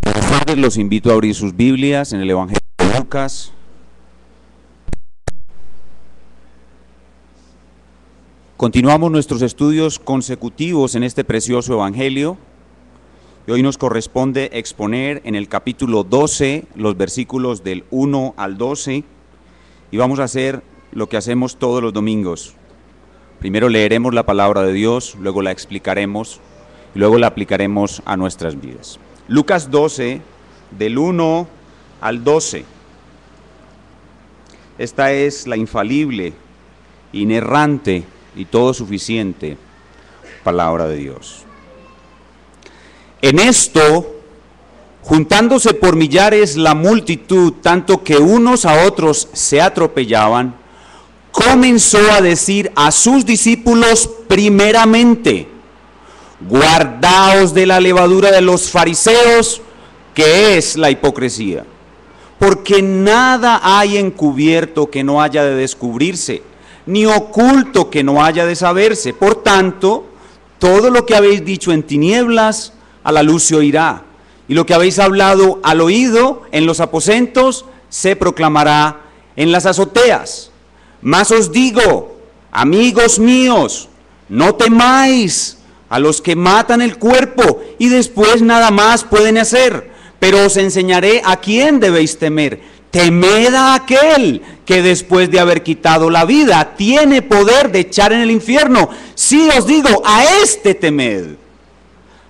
Buenas tardes, los invito a abrir sus Biblias en el Evangelio de Lucas. Continuamos nuestros estudios consecutivos en este precioso Evangelio y hoy nos corresponde exponer en el capítulo 12 los versículos del 1 al 12 y vamos a hacer lo que hacemos todos los domingos. Primero leeremos la palabra de Dios, luego la explicaremos y luego la aplicaremos a nuestras vidas. Lucas 12, del 1 al 12. Esta es la infalible, inerrante y todo suficiente palabra de Dios. En esto, juntándose por millares la multitud, tanto que unos a otros se atropellaban, comenzó a decir a sus discípulos primeramente: guardaos de la levadura de los fariseos, que es la hipocresía, porque nada hay encubierto que no haya de descubrirse, ni oculto que no haya de saberse. Por tanto, todo lo que habéis dicho en tinieblas, a la luz se oirá, y lo que habéis hablado al oído en los aposentos, se proclamará en las azoteas. Mas os digo, amigos míos, no temáis a los que matan el cuerpo y después nada más pueden hacer, pero os enseñaré a quién debéis temer. Temed a aquel que después de haber quitado la vida tiene poder de echar en el infierno. Sí os digo, a este temed.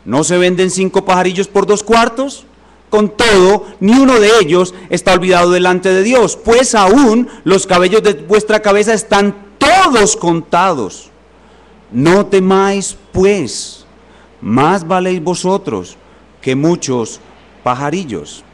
¿No se venden 5 pajarillos por 2 cuartos? Con todo, ni uno de ellos está olvidado delante de Dios, pues aún los cabellos de vuestra cabeza están todos contados. No temáis, pues, más valéis vosotros que muchos pajarillos.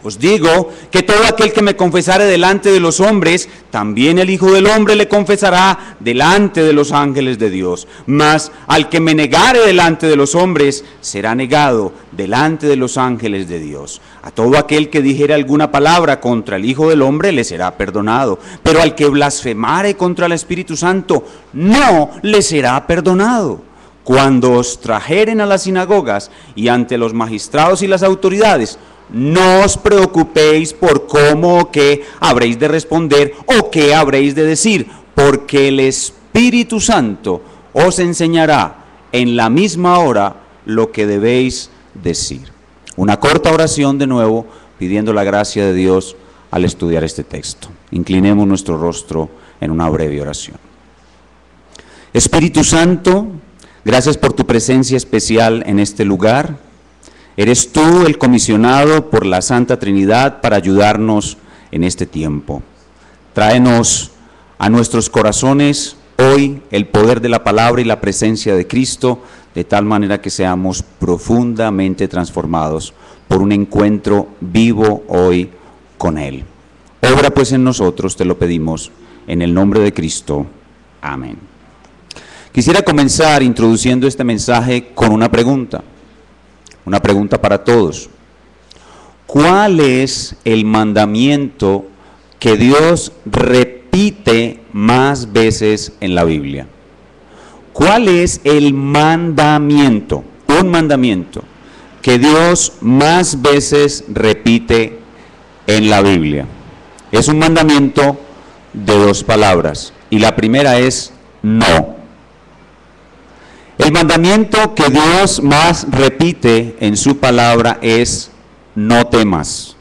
Os digo que todo aquel que me confesare delante de los hombres, también el Hijo del Hombre le confesará delante de los ángeles de Dios. Mas al que me negare delante de los hombres, será negado delante de los ángeles de Dios. A todo aquel que dijere alguna palabra contra el Hijo del Hombre, le será perdonado. Pero al que blasfemare contra el Espíritu Santo, no le será perdonado. Cuando os trajeren a las sinagogas y ante los magistrados y las autoridades, no os preocupéis por cómo o qué habréis de responder o qué habréis de decir, porque el Espíritu Santo os enseñará en la misma hora lo que debéis decir. Una corta oración de nuevo, pidiendo la gracia de Dios al estudiar este texto. Inclinemos nuestro rostro en una breve oración. Espíritu Santo, gracias por tu presencia especial en este lugar. Eres tú el comisionado por la Santa Trinidad para ayudarnos en este tiempo. Tráenos a nuestros corazones hoy el poder de la palabra y la presencia de Cristo, de tal manera que seamos profundamente transformados por un encuentro vivo hoy con Él. Obra pues en nosotros, te lo pedimos, en el nombre de Cristo. Amén. Quisiera comenzar introduciendo este mensaje con una pregunta para todos. ¿Cuál es el mandamiento que Dios repite más veces en la Biblia? ¿Cuál es el mandamiento, un mandamiento, que Dios más veces repite en la Biblia? Es un mandamiento de 2 palabras, y la primera es no. El mandamiento que Dios más repite en su palabra es no temas.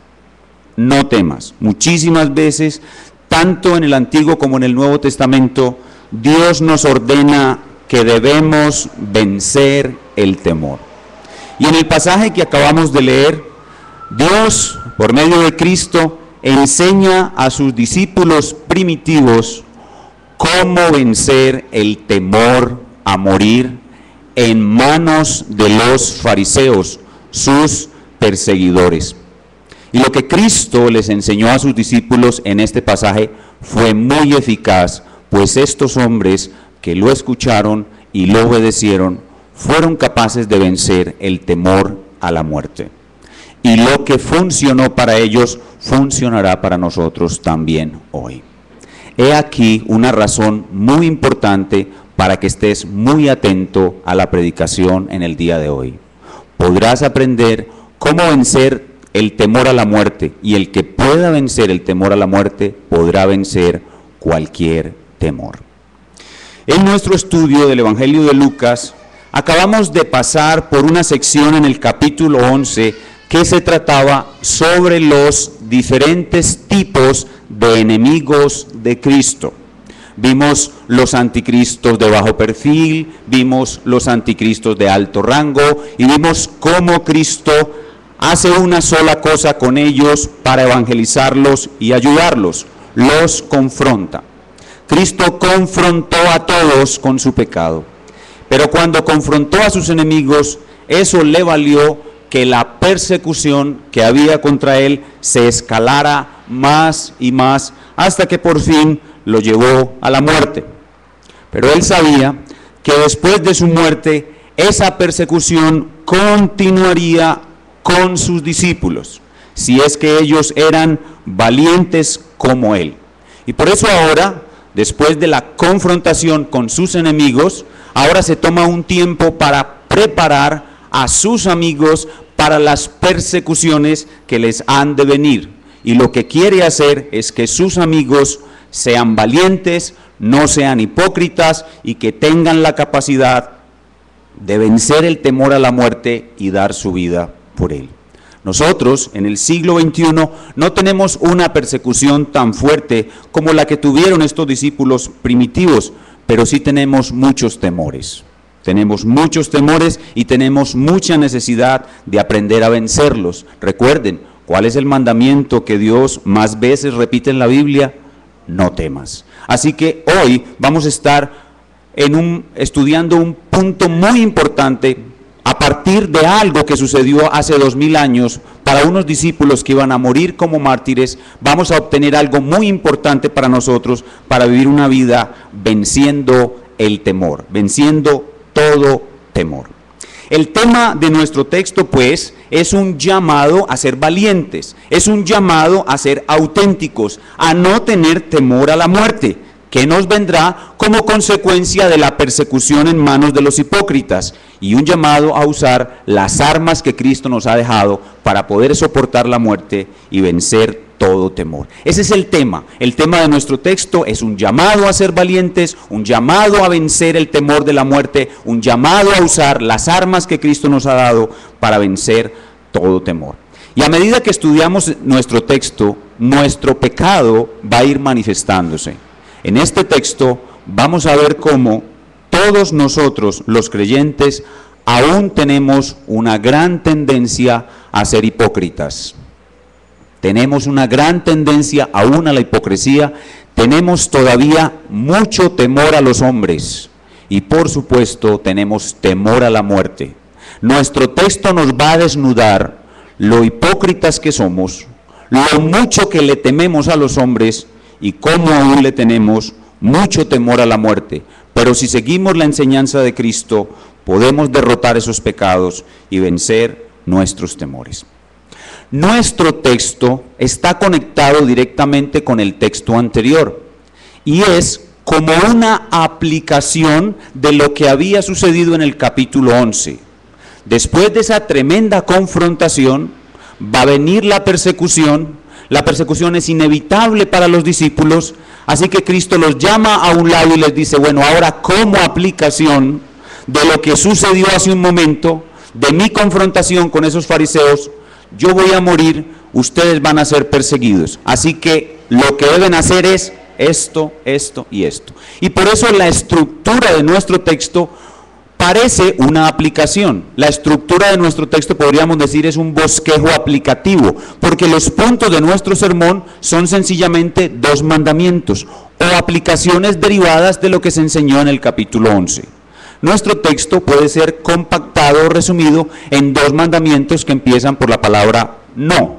No temas. Muchísimas veces, tanto en el Antiguo como en el Nuevo Testamento, Dios nos ordena que debemos vencer el temor. Y en el pasaje que acabamos de leer, Dios, por medio de Cristo, enseña a sus discípulos primitivos cómo vencer el temor a morir en manos de los fariseos, sus perseguidores. Y lo que Cristo les enseñó a sus discípulos en este pasaje fue muy eficaz, pues estos hombres que lo escucharon y lo obedecieron fueron capaces de vencer el temor a la muerte. Y lo que funcionó para ellos, funcionará para nosotros también hoy. He aquí una razón muy importante para que estés muy atento a la predicación en el día de hoy. Podrás aprender cómo vencer el temor a la muerte, y el que pueda vencer el temor a la muerte podrá vencer cualquier temor. En nuestro estudio del Evangelio de Lucas, acabamos de pasar por una sección en el capítulo 11 que se trataba sobre los diferentes tipos de enemigos de Cristo. Vimos los anticristos de bajo perfil, vimos los anticristos de alto rango y vimos cómo Cristo hace una sola cosa con ellos para evangelizarlos y ayudarlos: los confronta. Cristo confrontó a todos con su pecado, pero cuando confrontó a sus enemigos, eso le valió que la persecución que había contra él se escalara más y más, hasta que por fin lo llevó a la muerte. Pero él sabía que después de su muerte, esa persecución continuaría con sus discípulos, si es que ellos eran valientes como él. Y por eso ahora, después de la confrontación con sus enemigos, ahora se toma un tiempo para preparar a sus amigos para las persecuciones que les han de venir. Y lo que quiere hacer es que sus amigos sean valientes, no sean hipócritas y que tengan la capacidad de vencer el temor a la muerte y dar su vida por él. Nosotros, en el siglo XXI, no tenemos una persecución tan fuerte como la que tuvieron estos discípulos primitivos, pero sí tenemos muchos temores. Tenemos muchos temores y tenemos mucha necesidad de aprender a vencerlos. Recuerden, ¿cuál es el mandamiento que Dios más veces repite en la Biblia? No temas. Así que hoy vamos a estar estudiando un punto muy importante a partir de algo que sucedió hace 2000 años para unos discípulos que iban a morir como mártires. Vamos a obtener algo muy importante para nosotros, para vivir una vida venciendo el temor, venciendo todo temor. El tema de nuestro texto, pues, es un llamado a ser valientes, es un llamado a ser auténticos, a no tener temor a la muerte, que nos vendrá como consecuencia de la persecución en manos de los hipócritas, y un llamado a usar las armas que Cristo nos ha dejado para poder soportar la muerte y vencer todo temor. Ese es el tema de nuestro texto. Es un llamado a ser valientes, un llamado a vencer el temor de la muerte, un llamado a usar las armas que Cristo nos ha dado para vencer todo temor. Y a medida que estudiamos nuestro texto, nuestro pecado va a ir manifestándose. En este texto vamos a ver cómo todos nosotros, los creyentes, aún tenemos una gran tendencia a ser hipócritas. Tenemos una gran tendencia aún a la hipocresía, tenemos todavía mucho temor a los hombres y por supuesto tenemos temor a la muerte. Nuestro texto nos va a desnudar lo hipócritas que somos, lo mucho que le tememos a los hombres y cómo aún le tenemos mucho temor a la muerte. Pero si seguimos la enseñanza de Cristo, podemos derrotar esos pecados y vencer nuestros temores. Nuestro texto está conectado directamente con el texto anterior y es como una aplicación de lo que había sucedido en el capítulo 11. Después de esa tremenda confrontación va a venir la persecución. La persecución es inevitable para los discípulos, así que Cristo los llama a un lado y les dice: bueno, ahora como aplicación de lo que sucedió hace un momento, de mi confrontación con esos fariseos, yo voy a morir, ustedes van a ser perseguidos. Así que lo que deben hacer es esto, esto y esto. Y por eso la estructura de nuestro texto parece una aplicación. La estructura de nuestro texto, podríamos decir, es un bosquejo aplicativo, porque los puntos de nuestro sermón son sencillamente dos mandamientos o aplicaciones derivadas de lo que se enseñó en el capítulo 11. Nuestro texto puede ser compactado o resumido en dos mandamientos que empiezan por la palabra no.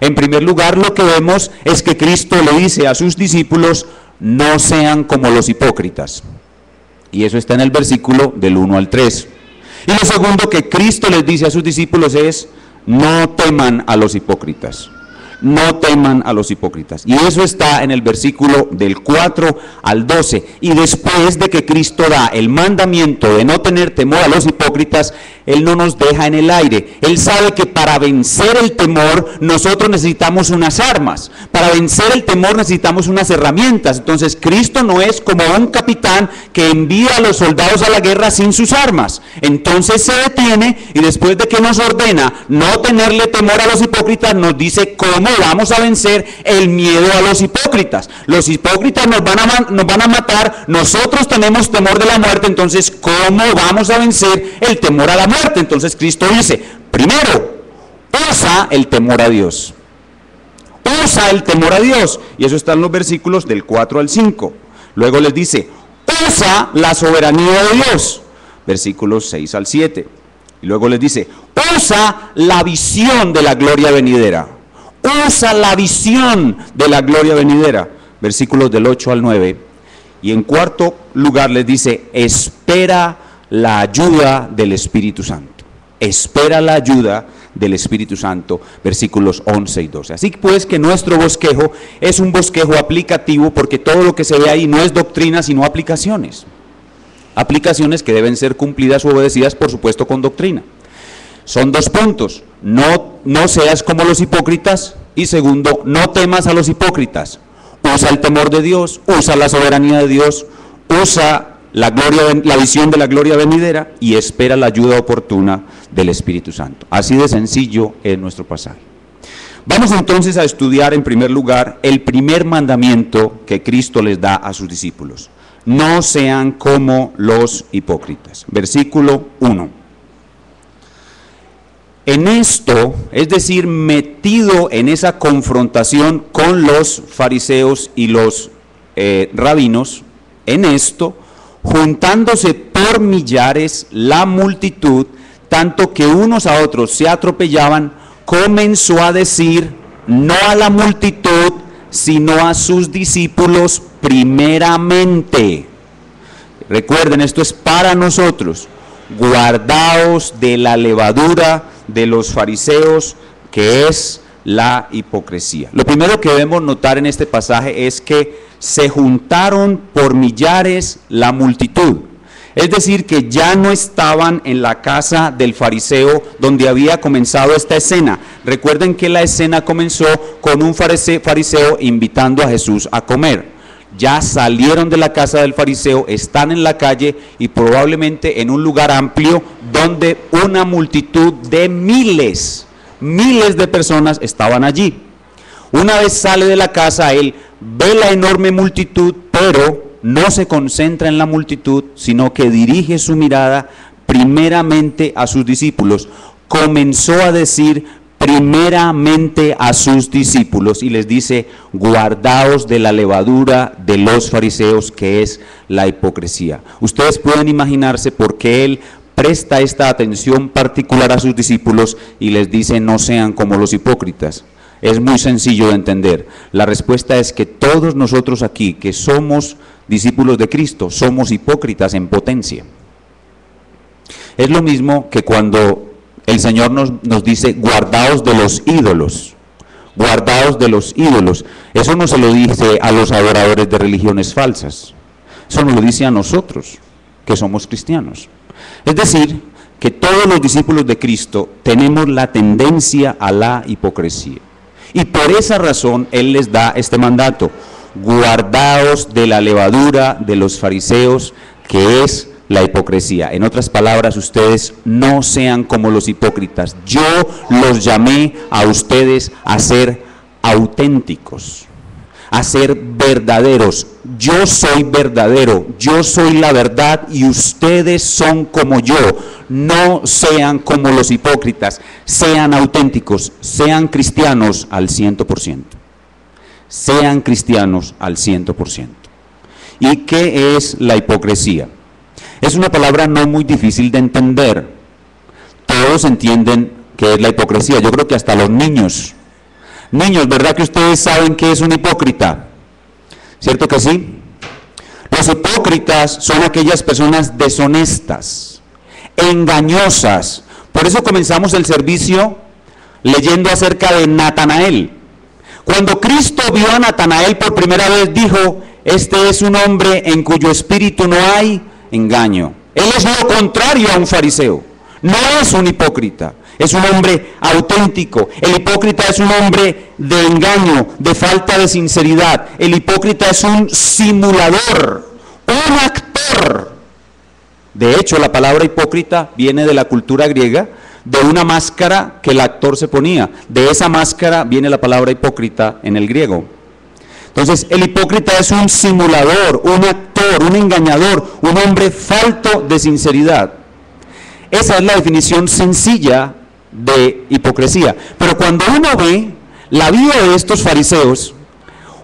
En primer lugar, lo que vemos es que Cristo le dice a sus discípulos: no sean como los hipócritas. Y eso está en el versículo del 1 al 3. Y lo segundo que Cristo les dice a sus discípulos es: no teman a los hipócritas. no teman a los hipócritas. Y eso está en el versículo del 4 al 12. Y después de que Cristo da el mandamiento de no tener temor a los hipócritas, Él no nos deja en el aire. Él sabe que para vencer el temor nosotros necesitamos unas armas. Para vencer el temor necesitamos unas herramientas. Entonces Cristo no es como un capitán que envía a los soldados a la guerra sin sus armas. Entonces se detiene y después de que nos ordena no tenerle temor a los hipócritas, nos dice cómo vamos a vencer el miedo a los hipócritas. Los hipócritas nos van a matar, nosotros tenemos temor de la muerte, entonces ¿cómo vamos a vencer el temor a la muerte? Entonces Cristo dice, primero, usa el temor a Dios. Usa el temor a Dios. Y eso está en los versículos del 4 al 5. Luego les dice, usa la soberanía de Dios. Versículos 6 al 7. Y luego les dice, usa la visión de la gloria venidera. Usa la visión de la gloria venidera. Versículos del 8 al 9. Y en cuarto lugar les dice, espera la ayuda del Espíritu Santo. Espera la ayuda del Espíritu Santo. Versículos 11 y 12. Así pues que nuestro bosquejo es un bosquejo aplicativo, porque todo lo que se ve ahí no es doctrina sino aplicaciones. Aplicaciones que deben ser cumplidas o obedecidas, por supuesto, con doctrina. Son dos puntos: no seas como los hipócritas, y segundo, no temas a los hipócritas. Usa el temor de Dios, usa la soberanía de Dios, usa la visión de la gloria venidera y espera la ayuda oportuna del Espíritu Santo. Así de sencillo es nuestro pasaje. Vamos entonces a estudiar en primer lugar el primer mandamiento que Cristo les da a sus discípulos. No sean como los hipócritas. Versículo 1. En esto, es decir, metido en esa confrontación con los fariseos y los rabinos, en esto, juntándose por millares la multitud, tanto que unos a otros se atropellaban, comenzó a decir, no a la multitud, sino a sus discípulos primeramente. Recuerden, esto es para nosotros. Guardaos de la levadura de los fariseos, que es la hipocresía. Lo primero que debemos notar en este pasaje es que se juntaron por millares la multitud. Es decir, que ya no estaban en la casa del fariseo donde había comenzado esta escena. Recuerden que la escena comenzó con un fariseo invitando a Jesús a comer. Ya salieron de la casa del fariseo, están en la calle y probablemente en un lugar amplio donde una multitud de miles de personas estaban allí. Una vez sale de la casa, él ve la enorme multitud, pero no se concentra en la multitud, sino que dirige su mirada primeramente a sus discípulos. Comenzó a decir primeramente a sus discípulos y les dice, guardaos de la levadura de los fariseos, que es la hipocresía. Ustedes pueden imaginarse por qué él presta esta atención particular a sus discípulos y les dice, no sean como los hipócritas. Es muy sencillo de entender. La respuesta es que todos nosotros aquí, que somos discípulos de Cristo, somos hipócritas en potencia. Es lo mismo que cuando el Señor nos dice, guardaos de los ídolos. Guardaos de los ídolos. Eso no se lo dice a los adoradores de religiones falsas. Eso nos lo dice a nosotros, que somos cristianos. Es decir, que todos los discípulos de Cristo tenemos la tendencia a la hipocresía. Y por esa razón Él les da este mandato: guardaos de la levadura de los fariseos, que es la hipocresía. En otras palabras, ustedes no sean como los hipócritas. Yo los llamé a ustedes a ser auténticos, a ser verdaderos. Yo soy verdadero, yo soy la verdad y ustedes son como yo. No sean como los hipócritas, sean auténticos, sean cristianos al 100%. Sean cristianos al 100%. ¿Y qué es la hipocresía? Es una palabra no muy difícil de entender. Todos entienden qué es la hipocresía. Yo creo que hasta los niños. Niños, ¿verdad que ustedes saben qué es un hipócrita? ¿Cierto que sí? Los hipócritas son aquellas personas deshonestas, engañosas. Por eso comenzamos el servicio leyendo acerca de Natanael. Cuando Cristo vio a Natanael por primera vez, dijo: este es un hombre en cuyo espíritu no hay engaño. Él es lo contrario a un fariseo, no es un hipócrita, es un hombre auténtico. El hipócrita es un hombre de engaño, de falta de sinceridad. El hipócrita es un simulador, un actor. De hecho, la palabra hipócrita viene de la cultura griega, de una máscara que el actor se ponía. De esa máscara viene la palabra hipócrita en el griego. Entonces, el hipócrita es un simulador, un actor, un engañador, un hombre falto de sinceridad. Esa es la definición sencilla de hipocresía. Pero cuando uno ve la vida de estos fariseos,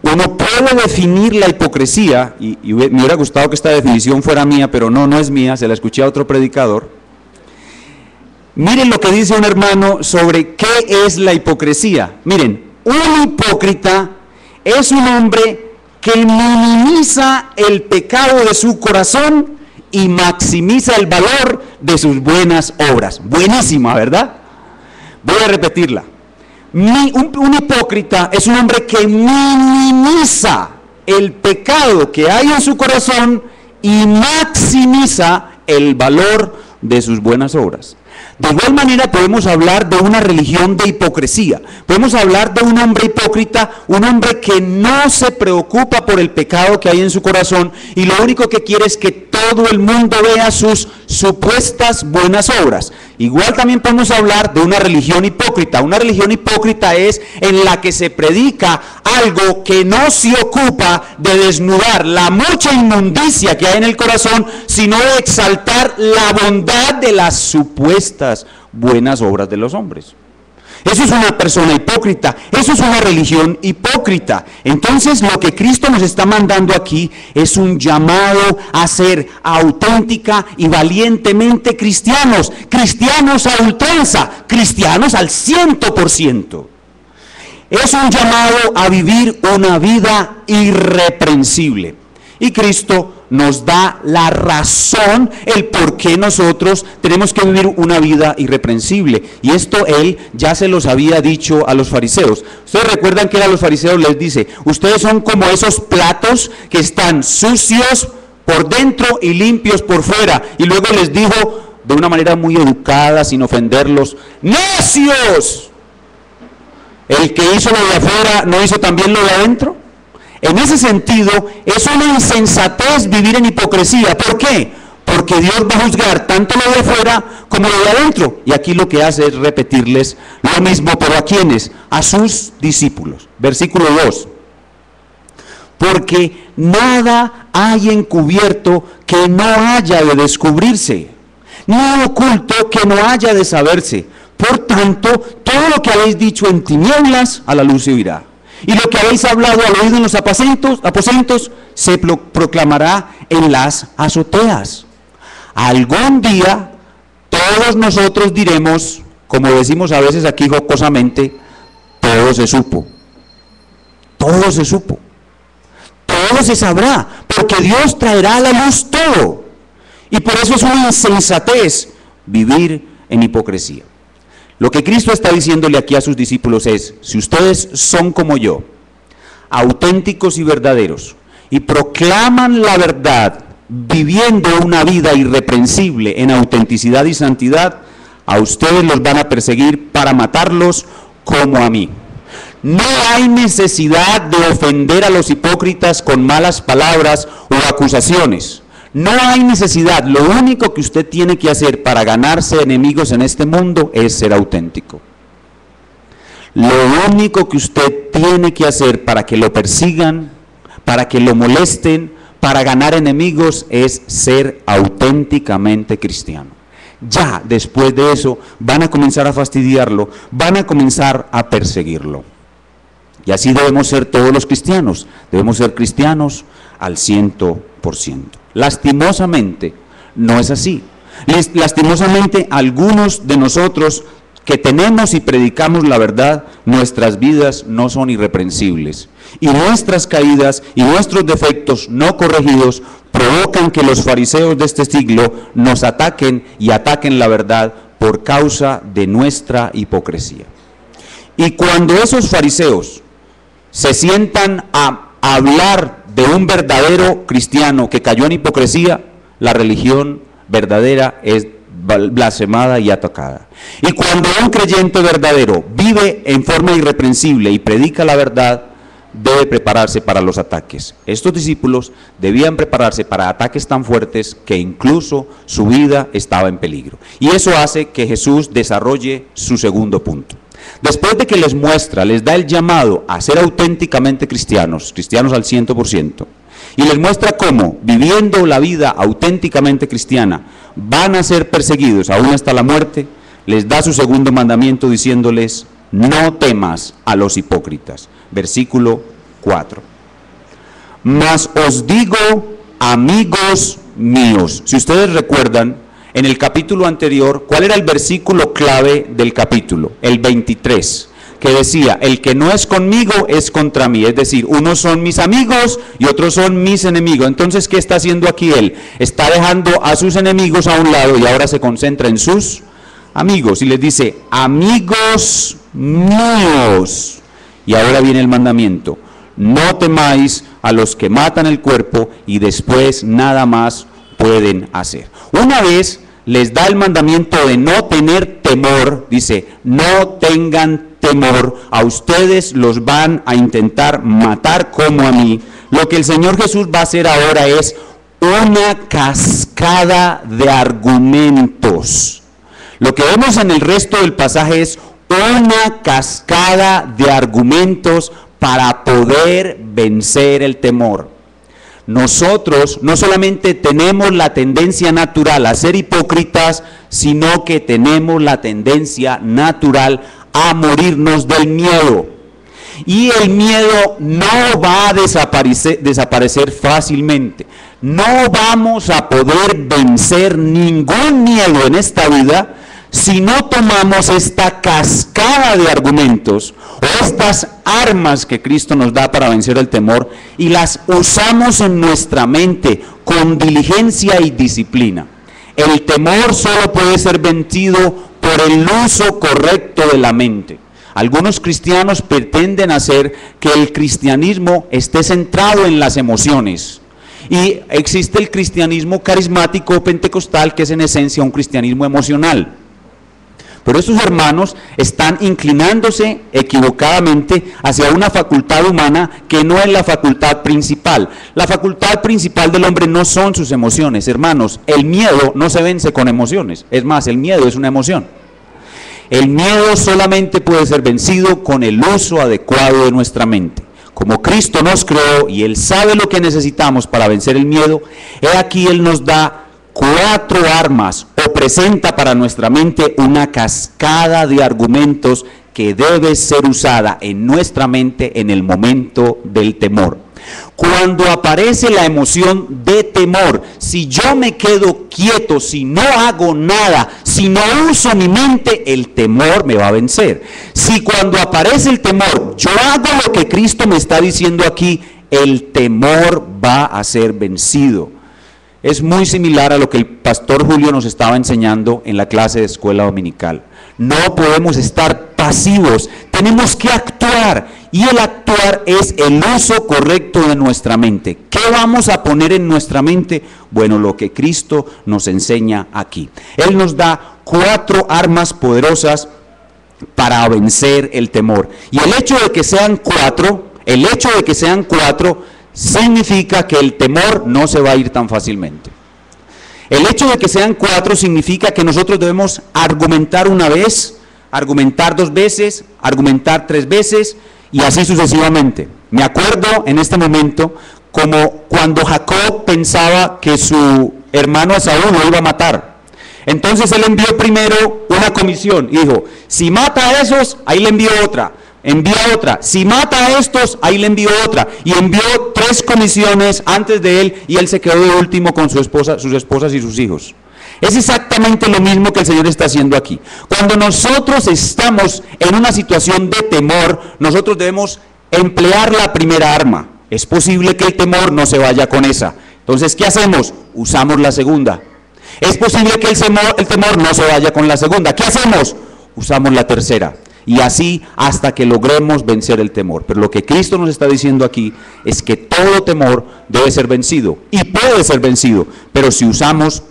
uno puede definir la hipocresía, y me hubiera gustado que esta definición fuera mía, pero no es mía, se la escuché a otro predicador. Miren lo que dice un hermano sobre qué es la hipocresía. Miren, un hipócrita es un hombre que minimiza el pecado de su corazón y maximiza el valor de sus buenas obras. Buenísima, ¿verdad? Voy a repetirla. Un hipócrita es un hombre que minimiza el pecado que hay en su corazón y maximiza el valor de sus buenas obras. De igual manera podemos hablar de una religión de hipocresía. Podemos hablar de un hombre hipócrita, un hombre que no se preocupa por el pecado que hay en su corazón y lo único que quiere es que todo el mundo vea sus supuestas buenas obras. Igual también podemos hablar de una religión hipócrita. Una religión hipócrita es en la que se predica algo que no se ocupa de desnudar la mucha inmundicia que hay en el corazón, sino de exaltar la bondad de las supuestas buenas obras de los hombres. Eso es una persona hipócrita, eso es una religión hipócrita. Entonces lo que Cristo nos está mandando aquí es un llamado a ser auténtica y valientemente cristianos, cristianos a ultranza, cristianos al 100%. Es un llamado a vivir una vida irreprensible. Y Cristo nos da la razón, el por qué nosotros tenemos que vivir una vida irreprensible. Y esto Él ya se los había dicho a los fariseos. Ustedes recuerdan que a los fariseos les dice: ustedes son como esos platos que están sucios por dentro y limpios por fuera. Y luego les dijo de una manera muy educada, sin ofenderlos: ¡necios! El que hizo lo de afuera, ¿no hizo también lo de adentro? En ese sentido, es una insensatez vivir en hipocresía. ¿Por qué? Porque Dios va a juzgar tanto lo de afuera como lo de adentro. Y aquí lo que hace es repetirles lo mismo, pero ¿a quiénes? A sus discípulos. Versículo 2. Porque nada hay encubierto que no haya de descubrirse, ni oculto que no haya de saberse. Por tanto, todo lo que habéis dicho en tinieblas, a la luz se oirá. Y lo que habéis hablado al oído en los aposentos se proclamará en las azoteas. Algún día todos nosotros diremos, como decimos a veces aquí jocosamente: todo se supo. Todo se supo. Todo se sabrá, porque Dios traerá a la luz todo. Y por eso es una insensatez vivir en hipocresía. Lo que Cristo está diciéndole aquí a sus discípulos es: si ustedes son como yo, auténticos y verdaderos, y proclaman la verdad, viviendo una vida irreprensible en autenticidad y santidad, a ustedes los van a perseguir para matarlos como a mí. No hay necesidad de ofender a los hipócritas con malas palabras o acusaciones. No hay necesidad. Lo único que usted tiene que hacer para ganarse enemigos en este mundo es ser auténtico. Lo único que usted tiene que hacer para que lo persigan, para que lo molesten, para ganar enemigos, es ser auténticamente cristiano. Ya después de eso van a comenzar a fastidiarlo, van a comenzar a perseguirlo. Y así debemos ser todos los cristianos. Debemos ser cristianos al 100%. Lastimosamente, no es así. Lastimosamente, algunos de nosotros que tenemos y predicamos la verdad, nuestras vidas no son irreprensibles. Y nuestras caídas y nuestros defectos no corregidos provocan que los fariseos de este siglo nos ataquen y ataquen la verdad por causa de nuestra hipocresía. Y cuando esos fariseos se sientan a hablar de un verdadero cristiano que cayó en hipocresía, la religión verdadera es blasfemada y atacada. Y cuando un creyente verdadero vive en forma irreprensible y predica la verdad, debe prepararse para los ataques. Estos discípulos debían prepararse para ataques tan fuertes que incluso su vida estaba en peligro. Y eso hace que Jesús desarrolle su segundo punto. Después de que les muestra, les da el llamado a ser auténticamente cristianos, cristianos al 100%, y les muestra cómo, viviendo la vida auténticamente cristiana, van a ser perseguidos aún hasta la muerte, les da su segundo mandamiento diciéndoles: no temas a los hipócritas. Versículo 4. Mas os digo, amigos míos. Si ustedes recuerdan, en el capítulo anterior, ¿cuál era el versículo clave del capítulo? El 23, que decía: el que no es conmigo es contra mí. Es decir, unos son mis amigos y otros son mis enemigos. Entonces, ¿qué está haciendo aquí él? Está dejando a sus enemigos a un lado y ahora se concentra en sus amigos. Y les dice: amigos míos. Y ahora viene el mandamiento: no temáis a los que matan el cuerpo y después nada más pueden hacer. Una vez les da el mandamiento de no tener temor, dice: no tengan temor, a ustedes los van a intentar matar como a mí. Lo que el Señor Jesús va a hacer ahora es una cascada de argumentos. Lo que vemos en el resto del pasaje es una cascada de argumentos para poder vencer el temor. Nosotros no solamente tenemos la tendencia natural a ser hipócritas, sino que tenemos la tendencia natural a morirnos del miedo. Y el miedo no va a desaparecer fácilmente. No vamos a poder vencer ningún miedo en esta vida si no tomamos esta cascada de argumentos o estas armas que Cristo nos da para vencer el temor y las usamos en nuestra mente con diligencia y disciplina. El temor solo puede ser vencido por el uso correcto de la mente. Algunos cristianos pretenden hacer que el cristianismo esté centrado en las emociones. Y existe el cristianismo carismático pentecostal, que es en esencia un cristianismo emocional. Pero estos hermanos están inclinándose equivocadamente hacia una facultad humana que no es la facultad principal. La facultad principal del hombre no son sus emociones, hermanos. El miedo no se vence con emociones. Es más, el miedo es una emoción. El miedo solamente puede ser vencido con el uso adecuado de nuestra mente. Como Cristo nos creó y Él sabe lo que necesitamos para vencer el miedo, he aquí Él nos da 4 armas o presenta para nuestra mente una cascada de argumentos que debe ser usada en nuestra mente en el momento del temor. Cuando aparece la emoción de temor, si yo me quedo quieto, si no hago nada, si no uso mi mente, el temor me va a vencer. Si cuando aparece el temor, yo hago lo que Cristo me está diciendo aquí, el temor va a ser vencido. Es muy similar a lo que el pastor Julio nos estaba enseñando en la clase de escuela dominical. No podemos estar pasivos, tenemos que actuar, y el actuar es el uso correcto de nuestra mente. ¿Qué vamos a poner en nuestra mente? Bueno, lo que Cristo nos enseña aquí. Él nos da 4 armas poderosas para vencer el temor. Y el hecho de que sean 4, significa que el temor no se va a ir tan fácilmente. El hecho de que sean 4 significa que nosotros debemos argumentar una vez, argumentar 2 veces, argumentar 3 veces y así sucesivamente. Me acuerdo en este momento como cuando Jacob pensaba que su hermano Esaú lo iba a matar. Entonces él envió primero una comisión y dijo: si mata a esos, ahí le envío otra. Envía otra, si mata a estos, ahí le envió otra, y envió 3 comisiones antes de él, y él se quedó de último con sus esposas y sus hijos. Es exactamente lo mismo que el Señor está haciendo aquí. Cuando nosotros estamos en una situación de temor, nosotros debemos emplear la primera arma. Es posible que el temor no se vaya con esa. Entonces, ¿qué hacemos? Usamos la segunda. Es posible que el temor no se vaya con la segunda. ¿Qué hacemos? Usamos la tercera. y así hasta que logremos vencer el temor. Pero lo que Cristo nos está diciendo aquí es que todo temor debe ser vencido y puede ser vencido, pero si usamos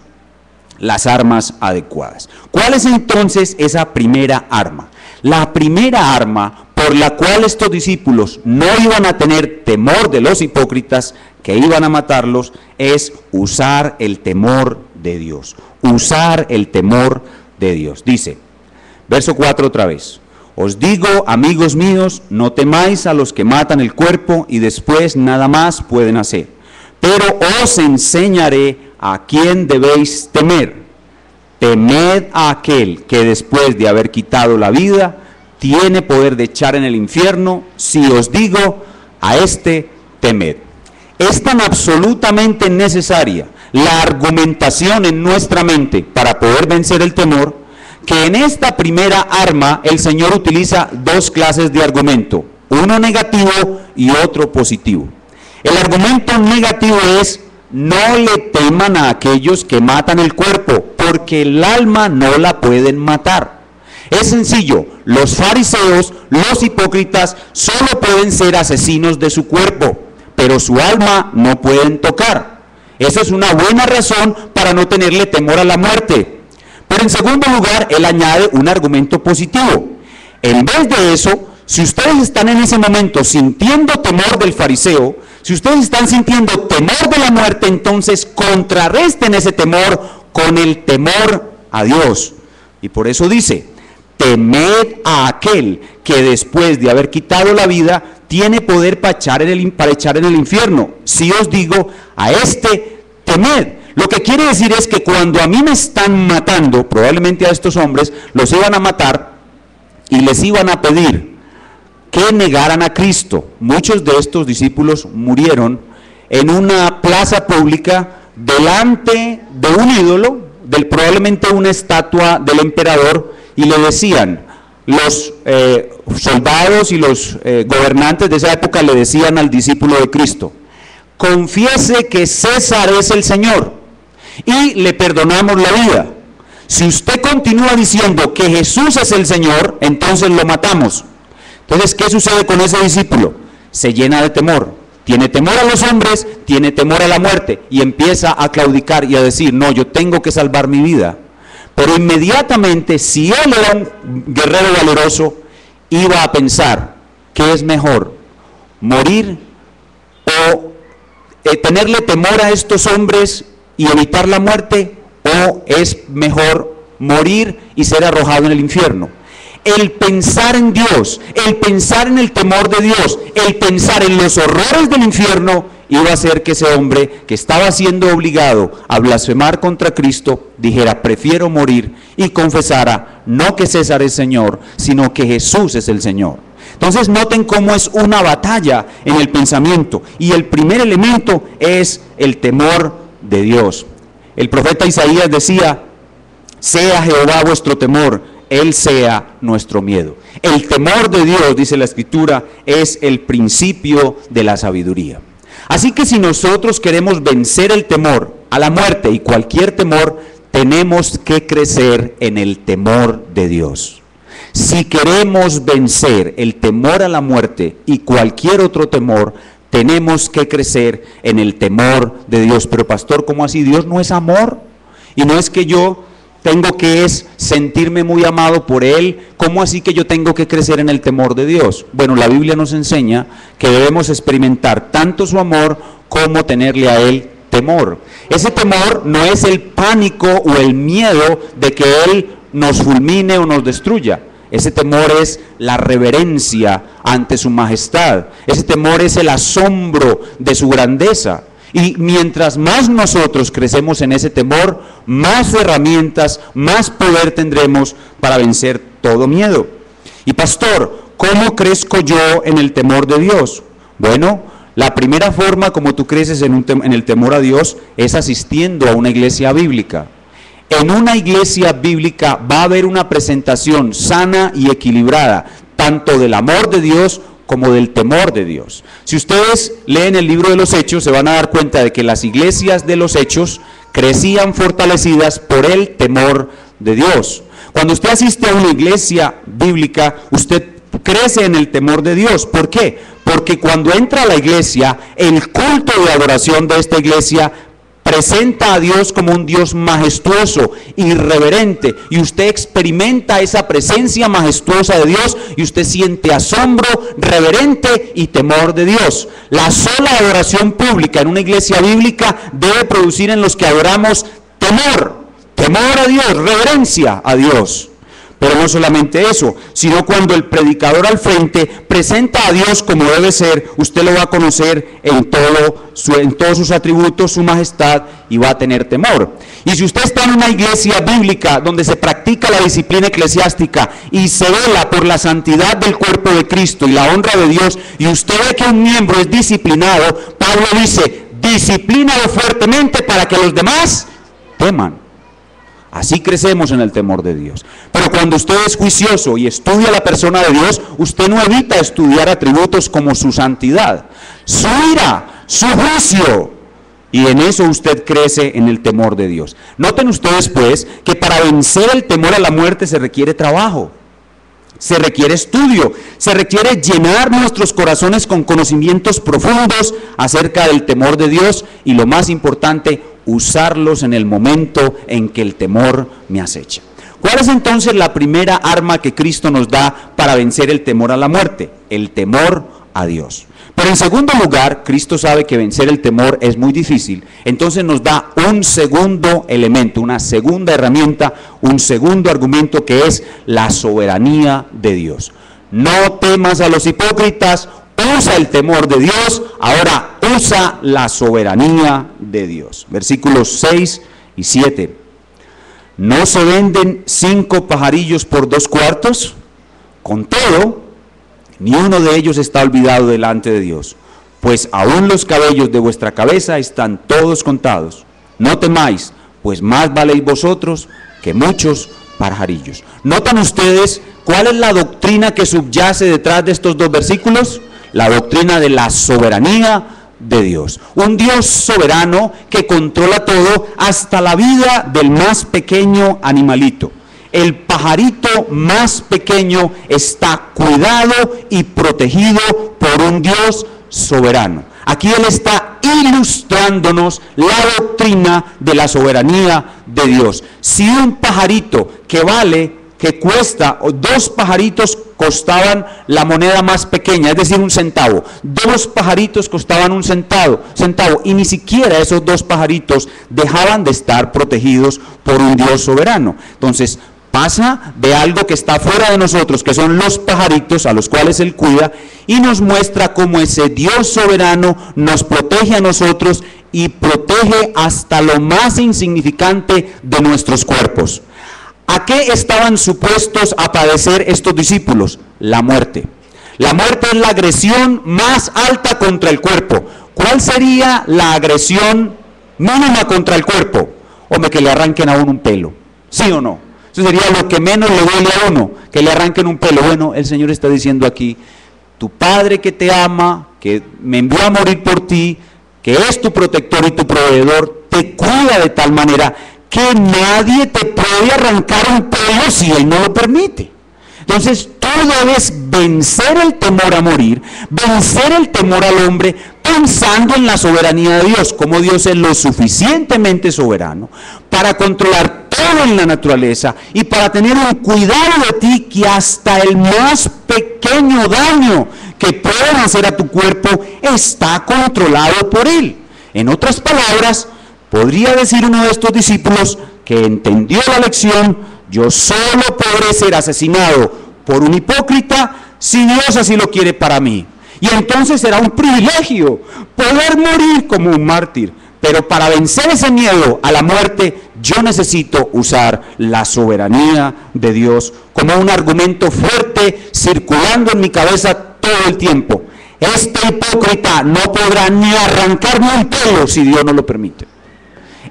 las armas adecuadas. ¿Cuál es entonces esa primera arma? La primera arma por la cual estos discípulos no iban a tener temor de los hipócritas que iban a matarlos es usar el temor de Dios. Usar el temor de Dios. Dice, verso 4 otra vez. Os digo, amigos míos, no temáis a los que matan el cuerpo y después nada más pueden hacer. Pero os enseñaré a quién debéis temer. Temed a aquel que después de haber quitado la vida tiene poder de echar en el infierno. Si os digo, a este temed. Es tan absolutamente necesaria la argumentación en nuestra mente para poder vencer el temor, que en esta primera arma el Señor utiliza dos clases de argumento, uno negativo y otro positivo. El argumento negativo es: no le teman a aquellos que matan el cuerpo, porque el alma no la pueden matar. Es sencillo, los fariseos, los hipócritas, solo pueden ser asesinos de su cuerpo, pero su alma no pueden tocar. Eso es una buena razón para no tenerle temor a la muerte. Pero en segundo lugar, él añade un argumento positivo. En vez de eso, si ustedes están en ese momento sintiendo temor del fariseo, si ustedes están sintiendo temor de la muerte, entonces contrarresten ese temor con el temor a Dios. Y por eso dice: temed a aquel que después de haber quitado la vida tiene poder para echar en el infierno. Si os digo, a este temed. Lo que quiere decir es que cuando a mí me están matando, probablemente a estos hombres los iban a matar y les iban a pedir que negaran a Cristo. Muchos de estos discípulos murieron en una plaza pública delante de un ídolo, probablemente una estatua del emperador, y le decían, los soldados y los gobernantes de esa época le decían al discípulo de Cristo: confiese que César es el Señor y le perdonamos la vida. Si usted continúa diciendo que Jesús es el Señor, entonces lo matamos. Entonces, ¿qué sucede con ese discípulo? Se llena de temor. Tiene temor a los hombres, tiene temor a la muerte y empieza a claudicar y a decir: no, yo tengo que salvar mi vida. Pero inmediatamente, si él era un guerrero valeroso, iba a pensar: ¿qué es mejor? ¿Morir o tenerle temor a estos hombres y evitar la muerte? ¿O es mejor morir y ser arrojado en el infierno? El pensar en Dios, el pensar en el temor de Dios, el pensar en los horrores del infierno, iba a hacer que ese hombre que estaba siendo obligado a blasfemar contra Cristo dijera: prefiero morir, y confesara no que César es Señor, sino que Jesús es el Señor. Entonces noten cómo es una batalla en el pensamiento, y el primer elemento es el temor de Dios. El profeta Isaías decía: sea Jehová vuestro temor, Él sea nuestro miedo. El temor de Dios, dice la Escritura, es el principio de la sabiduría. Así que si nosotros queremos vencer el temor a la muerte y cualquier temor, tenemos que crecer en el temor de Dios. Si queremos vencer el temor a la muerte y cualquier otro temor, tenemos que crecer en el temor de Dios. Pero pastor, ¿cómo así? ¿Dios no es amor? Y no es que yo tengo que sentirme muy amado por Él. ¿Cómo así que yo tengo que crecer en el temor de Dios? Bueno, la Biblia nos enseña que debemos experimentar tanto su amor como tenerle a Él temor. Ese temor no es el pánico o el miedo de que Él nos fulmine o nos destruya. Ese temor es la reverencia ante su majestad. Ese temor es el asombro de su grandeza. Y mientras más nosotros crecemos en ese temor, más herramientas, más poder tendremos para vencer todo miedo. Y pastor, ¿cómo crezco yo en el temor de Dios? Bueno, la primera forma como tú creces en el temor a Dios es asistiendo a una iglesia bíblica. En una iglesia bíblica va a haber una presentación sana y equilibrada, tanto del amor de Dios como del temor de Dios. Si ustedes leen el libro de los Hechos, se van a dar cuenta de que las iglesias de los Hechos crecían fortalecidas por el temor de Dios. Cuando usted asiste a una iglesia bíblica, usted crece en el temor de Dios. ¿Por qué? Porque cuando entra a la iglesia, el culto de adoración de esta iglesia presenta a Dios como un Dios majestuoso, irreverente, y usted experimenta esa presencia majestuosa de Dios y usted siente asombro, reverente y temor de Dios. La sola adoración pública en una iglesia bíblica debe producir en los que adoramos temor a Dios, reverencia a Dios. Pero no solamente eso, sino cuando el predicador al frente presenta a Dios como debe ser, usted lo va a conocer en todos sus atributos, su majestad, y va a tener temor. Y si usted está en una iglesia bíblica donde se practica la disciplina eclesiástica y se vela por la santidad del cuerpo de Cristo y la honra de Dios, y usted ve que un miembro es disciplinado, Pablo dice, disciplínalo fuertemente para que los demás teman. Así crecemos en el temor de Dios. Pero cuando usted es juicioso y estudia la persona de Dios, usted no evita estudiar atributos como su santidad, su ira, su juicio. Y en eso usted crece en el temor de Dios. Noten ustedes pues que para vencer el temor a la muerte se requiere trabajo, se requiere estudio, se requiere llenar nuestros corazones con conocimientos profundos acerca del temor de Dios y, lo más importante, usarlos en el momento en que el temor me acecha. ¿Cuál es entonces la primera arma que Cristo nos da para vencer el temor a la muerte? El temor a Dios. Pero en segundo lugar, Cristo sabe que vencer el temor es muy difícil, entonces nos da un segundo elemento, una segunda herramienta, un segundo argumento, que es la soberanía de Dios. No temas a los hipócritas, usa el temor de Dios, ahora usa la soberanía de Dios. Versículos 6 y 7. ¿No se venden 5 pajarillos por 2 cuartos? Con todo, ni uno de ellos está olvidado delante de Dios, pues aún los cabellos de vuestra cabeza están todos contados. No temáis, pues más valéis vosotros que muchos pajarillos. ¿Notan ustedes cuál es la doctrina que subyace detrás de estos 2 versículos? La doctrina de la soberanía de Dios. Un Dios soberano que controla todo, hasta la vida del más pequeño animalito. El pajarito más pequeño está cuidado y protegido por un Dios soberano. Aquí Él está ilustrándonos la doctrina de la soberanía de Dios. Si un pajarito que cuesta, o 2 pajaritos costaban la moneda más pequeña, es decir, 1 centavo. 2 pajaritos costaban 1 centavo, y ni siquiera esos 2 pajaritos dejaban de estar protegidos por un Dios soberano. Entonces, pasa de algo que está fuera de nosotros, que son los pajaritos a los cuales Él cuida, y nos muestra cómo ese Dios soberano nos protege a nosotros y protege hasta lo más insignificante de nuestros cuerpos. ¿A qué estaban supuestos a padecer estos discípulos? La muerte. La muerte es la agresión más alta contra el cuerpo. ¿Cuál sería la agresión mínima contra el cuerpo? Hombre, que le arranquen a uno un pelo. ¿Sí o no? Eso sería lo que menos le duele a uno, que le arranquen un pelo. Bueno, el Señor está diciendo aquí, tu Padre que te ama, que me envió a morir por ti, que es tu protector y tu proveedor, te cuida de tal manera que nadie te puede arrancar un pelo si Él no lo permite. Entonces tú debes vencer el temor a morir, vencer el temor al hombre, pensando en la soberanía de Dios, como Dios es lo suficientemente soberano para controlar todo en la naturaleza y para tener un cuidado de ti que hasta el más pequeño daño que puedan hacer a tu cuerpo está controlado por Él. En otras palabras, podría decir uno de estos discípulos que entendió la lección: yo solo podré ser asesinado por un hipócrita si Dios así lo quiere para mí. Y entonces será un privilegio poder morir como un mártir. Pero para vencer ese miedo a la muerte, yo necesito usar la soberanía de Dios como un argumento fuerte circulando en mi cabeza todo el tiempo. Este hipócrita no podrá ni arrancarme un pelo si Dios no lo permite.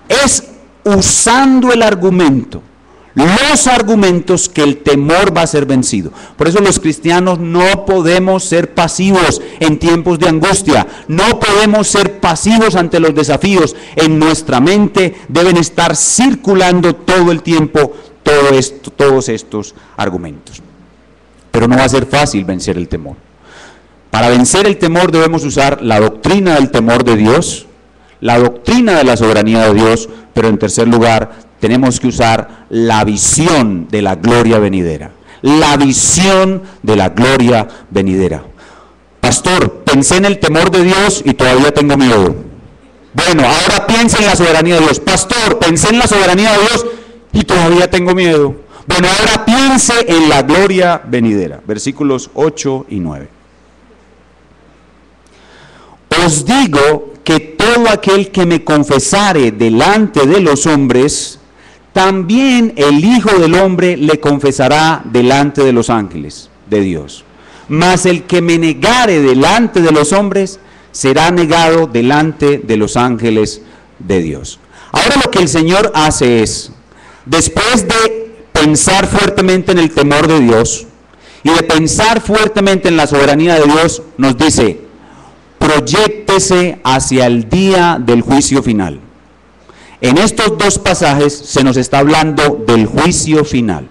Es usando el argumento, los argumentos, que el temor va a ser vencido. Por eso los cristianos no podemos ser pasivos en tiempos de angustia, no podemos ser pasivos ante los desafíos. En nuestra mente deben estar circulando todo el tiempo todos estos argumentos. Pero no va a ser fácil vencer el temor. Para vencer el temor debemos usar la doctrina del temor de Dios, la doctrina de la soberanía de Dios, pero en tercer lugar tenemos que usar la visión de la gloria venidera. La visión de la gloria venidera. Pastor, pensé en el temor de Dios y todavía tengo miedo. Bueno, ahora piensa en la soberanía de Dios. Pastor, pensé en la soberanía de Dios y todavía tengo miedo. Bueno, ahora piense en la gloria venidera. Versículos 8 y 9. Os digo que todo aquel que me confesare delante de los hombres, también el Hijo del Hombre le confesará delante de los ángeles de Dios. Mas el que me negare delante de los hombres, será negado delante de los ángeles de Dios. Ahora lo que el Señor hace es, después de pensar fuertemente en el temor de Dios y de pensar fuertemente en la soberanía de Dios, nos dice, proyéctese hacia el día del juicio final. En estos dos pasajes se nos está hablando del juicio final.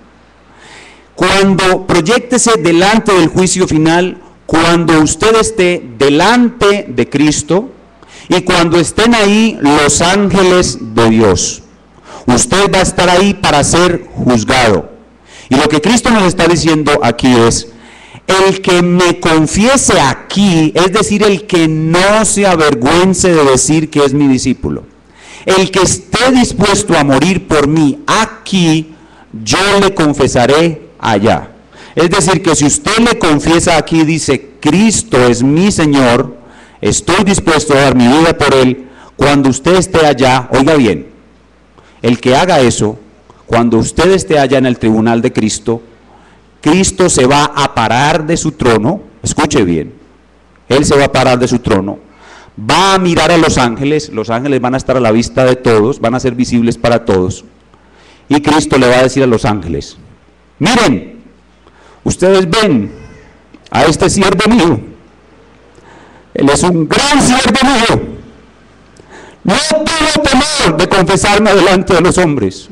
Cuando proyéctese delante del juicio final, cuando usted esté delante de Cristo y cuando estén ahí los ángeles de Dios, usted va a estar ahí para ser juzgado. Y lo que Cristo nos está diciendo aquí es, el que me confiese aquí, es decir, el que no se avergüence de decir que es mi discípulo, el que esté dispuesto a morir por mí aquí, yo le confesaré allá. Es decir, que si usted le confiesa aquí, dice, Cristo es mi Señor, estoy dispuesto a dar mi vida por Él, cuando usted esté allá, oiga bien, el que haga eso, cuando usted esté allá en el tribunal de Cristo, Cristo se va a parar de su trono, escuche bien, Él se va a parar de su trono, va a mirar a los ángeles van a estar a la vista de todos, van a ser visibles para todos, y Cristo le va a decir a los ángeles, miren, ustedes ven a este siervo mío, él es un gran siervo mío, no tuvo temor de confesarme delante de los hombres,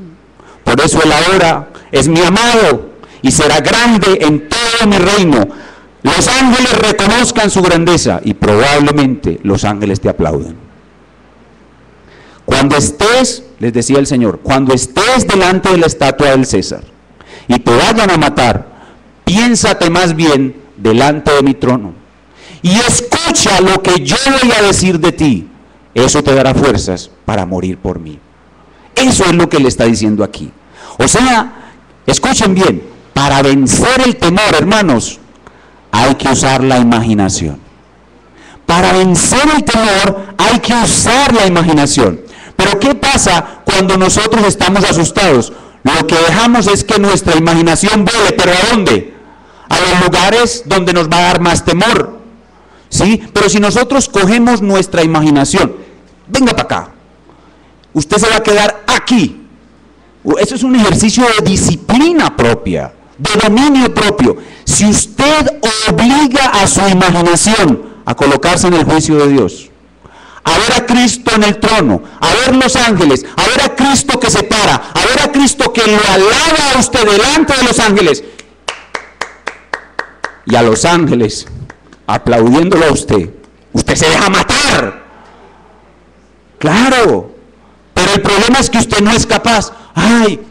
por eso él ahora es mi amado y será grande en todo mi reino. Los ángeles reconozcan su grandeza y probablemente los ángeles te aplaudan. Cuando estés, les decía el Señor, cuando estés delante de la estatua del César y te vayan a matar, piénsate más bien delante de mi trono y escucha lo que yo voy a decir de ti. Eso te dará fuerzas para morir por mí. Eso es lo que le está diciendo aquí. O sea, escuchen bien, para vencer el temor, hermanos, hay que usar la imaginación. Para vencer el temor hay que usar la imaginación. Pero ¿qué pasa cuando nosotros estamos asustados? Lo que dejamos es que nuestra imaginación vuele, ¿pero a dónde? A los lugares donde nos va a dar más temor. ¿Sí? Pero si nosotros cogemos nuestra imaginación, venga para acá, usted se va a quedar aquí. Eso es un ejercicio de disciplina propia, de dominio propio. Si usted obliga a su imaginación a colocarse en el juicio de Dios, a ver a Cristo en el trono, a ver los ángeles, a ver a Cristo que se para, a ver a Cristo que lo alaba a usted delante de los ángeles, y a los ángeles aplaudiéndolo a usted, usted se deja matar. Claro, pero el problema es que usted no es capaz. Ay,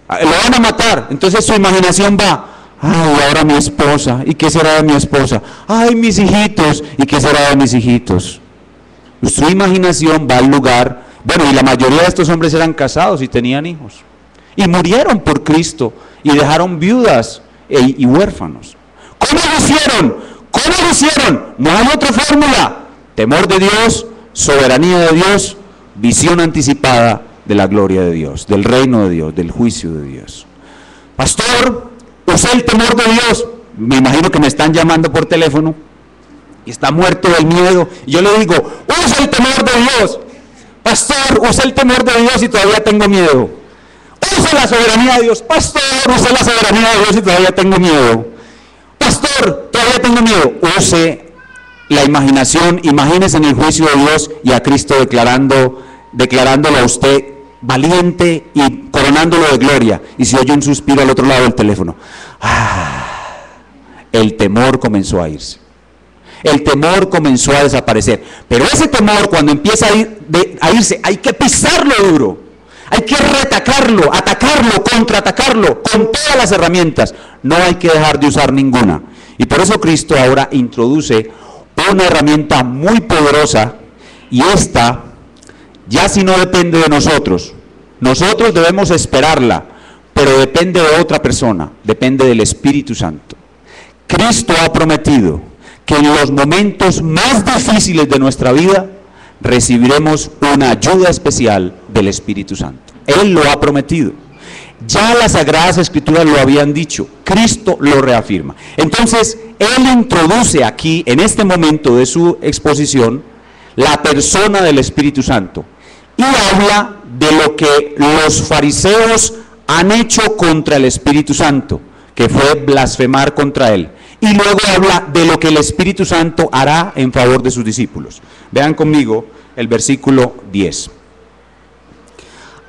lo van a matar. Entonces su imaginación va, ay, ahora mi esposa, ¿y qué será de mi esposa? Ay, mis hijitos, ¿y qué será de mis hijitos? Su imaginación va al lugar. Bueno, y la mayoría de estos hombres eran casados y tenían hijos, y murieron por Cristo, y dejaron viudas y huérfanos. ¿Cómo lo hicieron? ¿Cómo lo hicieron? No hay otra fórmula. Temor de Dios, soberanía de Dios, visión anticipada de la gloria de Dios, del reino de Dios, del juicio de Dios. Pastor, usé el temor de Dios. Me imagino que me están llamando por teléfono y está muerto del miedo. Y yo le digo, usa el temor de Dios. Pastor, usé el temor de Dios y todavía tengo miedo. Usa la soberanía de Dios. Pastor, usé la soberanía de Dios y todavía tengo miedo. Pastor, todavía tengo miedo. Use la imaginación, imagínese en el juicio de Dios y a Cristo declarándolo a usted valiente y coronándolo de gloria, y se oye un suspiro al otro lado del teléfono. El temor comenzó a irse. El temor comenzó a desaparecer. Pero ese temor, cuando empieza a irse, hay que pisarlo duro. Hay que atacarlo, contraatacarlo con todas las herramientas. No hay que dejar de usar ninguna. Y por eso Cristo ahora introduce una herramienta muy poderosa, y esta ya si no depende de nosotros. Nosotros debemos esperarla, pero depende de otra persona, depende del Espíritu Santo. Cristo ha prometido que en los momentos más difíciles de nuestra vida recibiremos una ayuda especial del Espíritu Santo. Él lo ha prometido. Ya las Sagradas Escrituras lo habían dicho, Cristo lo reafirma. Entonces, Él introduce aquí, en este momento de su exposición, la persona del Espíritu Santo, y habla de lo que los fariseos han hecho contra el Espíritu Santo, que fue blasfemar contra Él. Y luego habla de lo que el Espíritu Santo hará en favor de sus discípulos. Vean conmigo el versículo 10.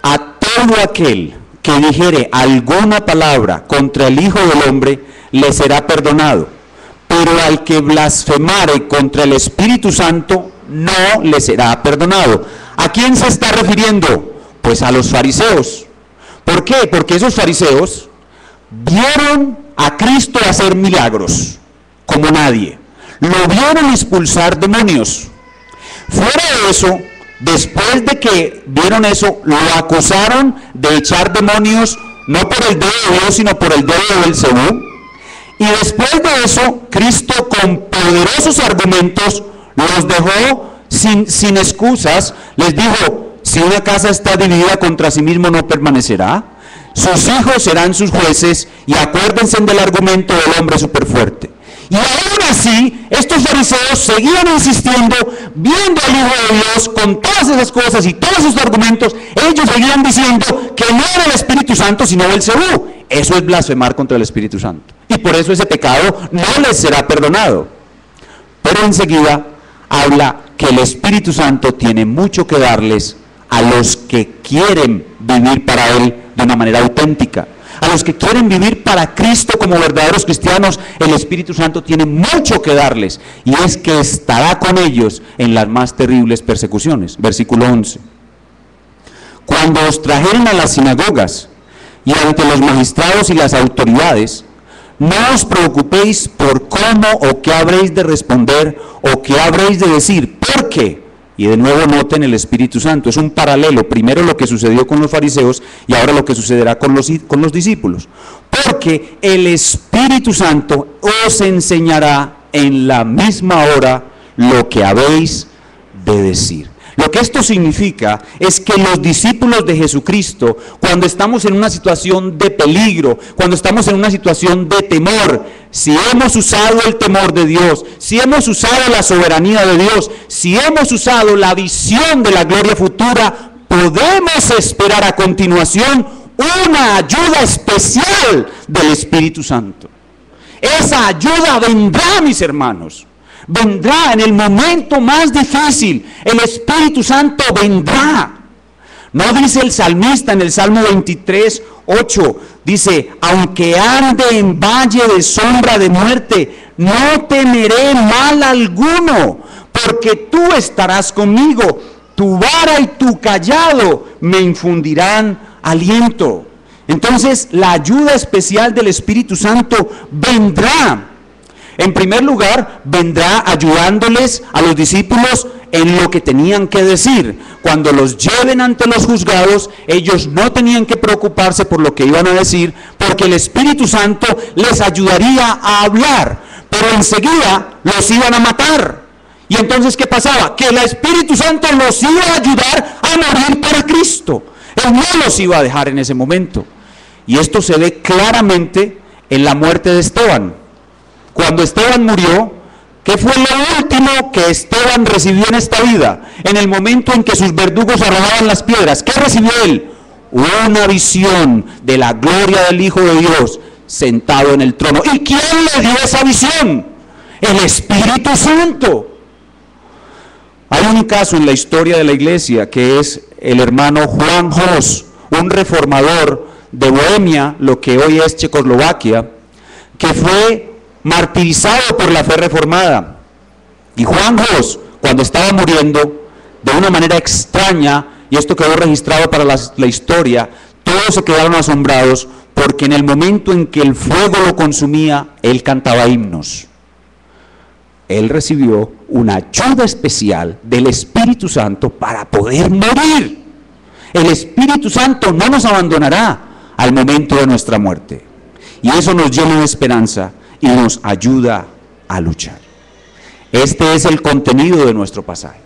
A todo aquel que dijere alguna palabra contra el Hijo del Hombre, le será perdonado. Pero al que blasfemare contra el Espíritu Santo, no le será perdonado. ¿A quién se está refiriendo? Pues a los fariseos. ¿Por qué? Porque esos fariseos vieron a Cristo hacer milagros como nadie. Lo vieron expulsar demonios. Fuera de eso, después de que vieron eso, lo acusaron de echar demonios no por el dedo de Dios, sino por el dedo de Belcebú. Y después de eso, Cristo con poderosos argumentos los dejó sin excusas. Les dijo: si una casa está dividida contra sí mismo, no permanecerá. Sus hijos serán sus jueces, y acuérdense del argumento del hombre superfuerte. Y aún así, estos fariseos seguían insistiendo, viendo al Hijo de Dios con todas esas cosas y todos esos argumentos. Ellos seguían diciendo que no era el Espíritu Santo, sino Belcebú. Eso es blasfemar contra el Espíritu Santo. Y por eso ese pecado no les será perdonado. Pero enseguida habla que el Espíritu Santo tiene mucho que darles a los que quieren vivir para Él de una manera auténtica. A los que quieren vivir para Cristo como verdaderos cristianos, el Espíritu Santo tiene mucho que darles, y es que estará con ellos en las más terribles persecuciones. Versículo 11. Cuando os trajeren a las sinagogas y ante los magistrados y las autoridades, no os preocupéis por cómo o qué habréis de responder o qué habréis de decir. ¿Por qué? Y de nuevo noten el Espíritu Santo, es un paralelo, primero lo que sucedió con los fariseos y ahora lo que sucederá con los discípulos. Porque el Espíritu Santo os enseñará en la misma hora lo que habéis de decir. Lo que esto significa es que los discípulos de Jesucristo, cuando estamos en una situación de peligro, cuando estamos en una situación de temor, si hemos usado el temor de Dios, si hemos usado la soberanía de Dios, si hemos usado la visión de la gloria futura, podemos esperar a continuación una ayuda especial del Espíritu Santo. Esa ayuda vendrá, mis hermanos. Vendrá en el momento más difícil. El Espíritu Santo vendrá. No dice el salmista en el Salmo 23, 8, dice: aunque ande en valle de sombra de muerte, no temeré mal alguno, porque tú estarás conmigo, tu vara y tu cayado me infundirán aliento. Entonces, la ayuda especial del Espíritu Santo vendrá. En primer lugar, vendrá ayudándoles a los discípulos en lo que tenían que decir. Cuando los lleven ante los juzgados, ellos no tenían que preocuparse por lo que iban a decir, porque el Espíritu Santo les ayudaría a hablar. Pero enseguida los iban a matar. Y entonces, ¿qué pasaba? Que el Espíritu Santo los iba a ayudar a morir para Cristo. Él no los iba a dejar en ese momento. Y esto se ve claramente en la muerte de Esteban. Cuando Esteban murió, ¿qué fue lo último que Esteban recibió en esta vida? En el momento en que sus verdugos arrojaban las piedras, ¿qué recibió él? Una visión de la gloria del Hijo de Dios sentado en el trono. ¿Y quién le dio esa visión? El Espíritu Santo. Hay un caso en la historia de la iglesia que es el hermano Juan Hus, un reformador de Bohemia, lo que hoy es Checoslovaquia, que fue martirizado por la fe reformada. Y Juan Hus, cuando estaba muriendo, de una manera extraña, y esto quedó registrado para la historia, todos se quedaron asombrados porque en el momento en que el fuego lo consumía, él cantaba himnos. Él recibió una ayuda especial del Espíritu Santo para poder morir. El Espíritu Santo no nos abandonará al momento de nuestra muerte. Y eso nos llena de esperanza y nos ayuda a luchar. Este es el contenido de nuestro pasaje.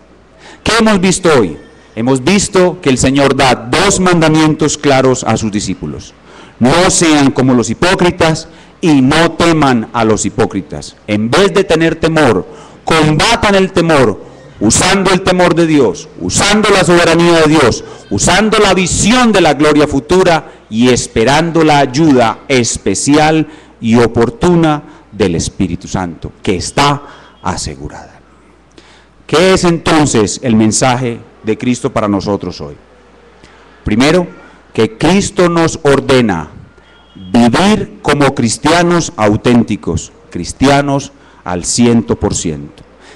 ¿Qué hemos visto hoy? Hemos visto que el Señor da dos mandamientos claros a sus discípulos. No sean como los hipócritas y no teman a los hipócritas. En vez de tener temor, combatan el temor, usando el temor de Dios, usando la soberanía de Dios, usando la visión de la gloria futura y esperando la ayuda especial y oportuna del Espíritu Santo, que está asegurada. ¿Qué es entonces el mensaje de Cristo para nosotros hoy? Primero, que Cristo nos ordena vivir como cristianos auténticos, cristianos al 100%.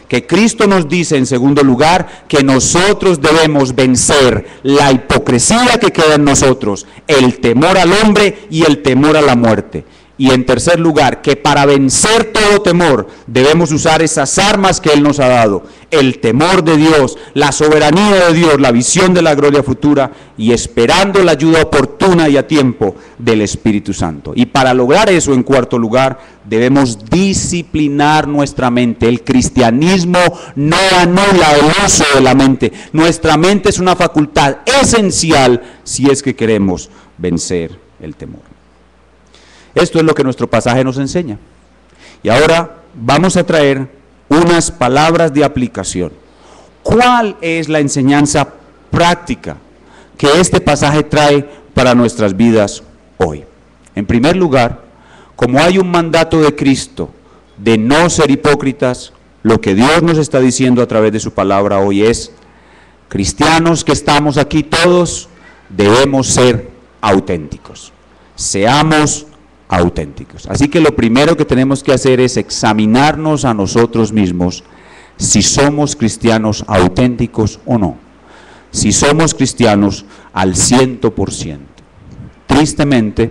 Que Cristo nos dice, en segundo lugar, que nosotros debemos vencer la hipocresía que queda en nosotros, el temor al hombre y el temor a la muerte. Y en tercer lugar, que para vencer todo temor debemos usar esas armas que Él nos ha dado, el temor de Dios, la soberanía de Dios, la visión de la gloria futura y esperando la ayuda oportuna y a tiempo del Espíritu Santo. Y para lograr eso, en cuarto lugar, debemos disciplinar nuestra mente. El cristianismo no anula el uso de la mente. Nuestra mente es una facultad esencial si es que queremos vencer el temor. Esto es lo que nuestro pasaje nos enseña. Y ahora vamos a traer unas palabras de aplicación. ¿Cuál es la enseñanza práctica que este pasaje trae para nuestras vidas hoy? En primer lugar, como hay un mandato de Cristo de no ser hipócritas, lo que Dios nos está diciendo a través de su palabra hoy es: cristianos que estamos aquí todos, debemos ser auténticos. Seamos auténticos. Así que lo primero que tenemos que hacer es examinarnos a nosotros mismos si somos cristianos auténticos o no. Si somos cristianos al 100%. Tristemente,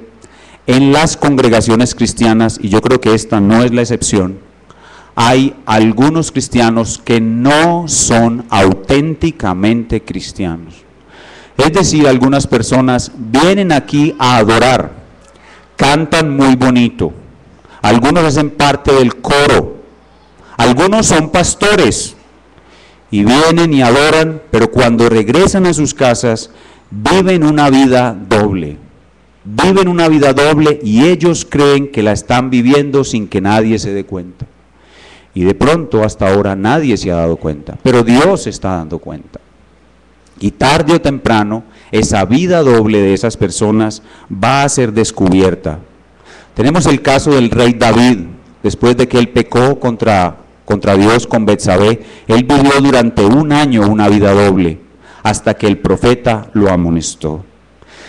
en las congregaciones cristianas, y yo creo que esta no es la excepción, hay algunos cristianos que no son auténticamente cristianos. Es decir, algunas personas vienen aquí a adorar, cantan muy bonito, algunos hacen parte del coro, algunos son pastores y vienen y adoran, pero cuando regresan a sus casas viven una vida doble. Viven una vida doble y ellos creen que la están viviendo sin que nadie se dé cuenta. Y de pronto hasta ahora nadie se ha dado cuenta, pero Dios se está dando cuenta. Y tarde o temprano, esa vida doble de esas personas va a ser descubierta. Tenemos el caso del rey David, después de que él pecó contra Dios con Betsabé. Él vivió durante un año una vida doble, hasta que el profeta lo amonestó.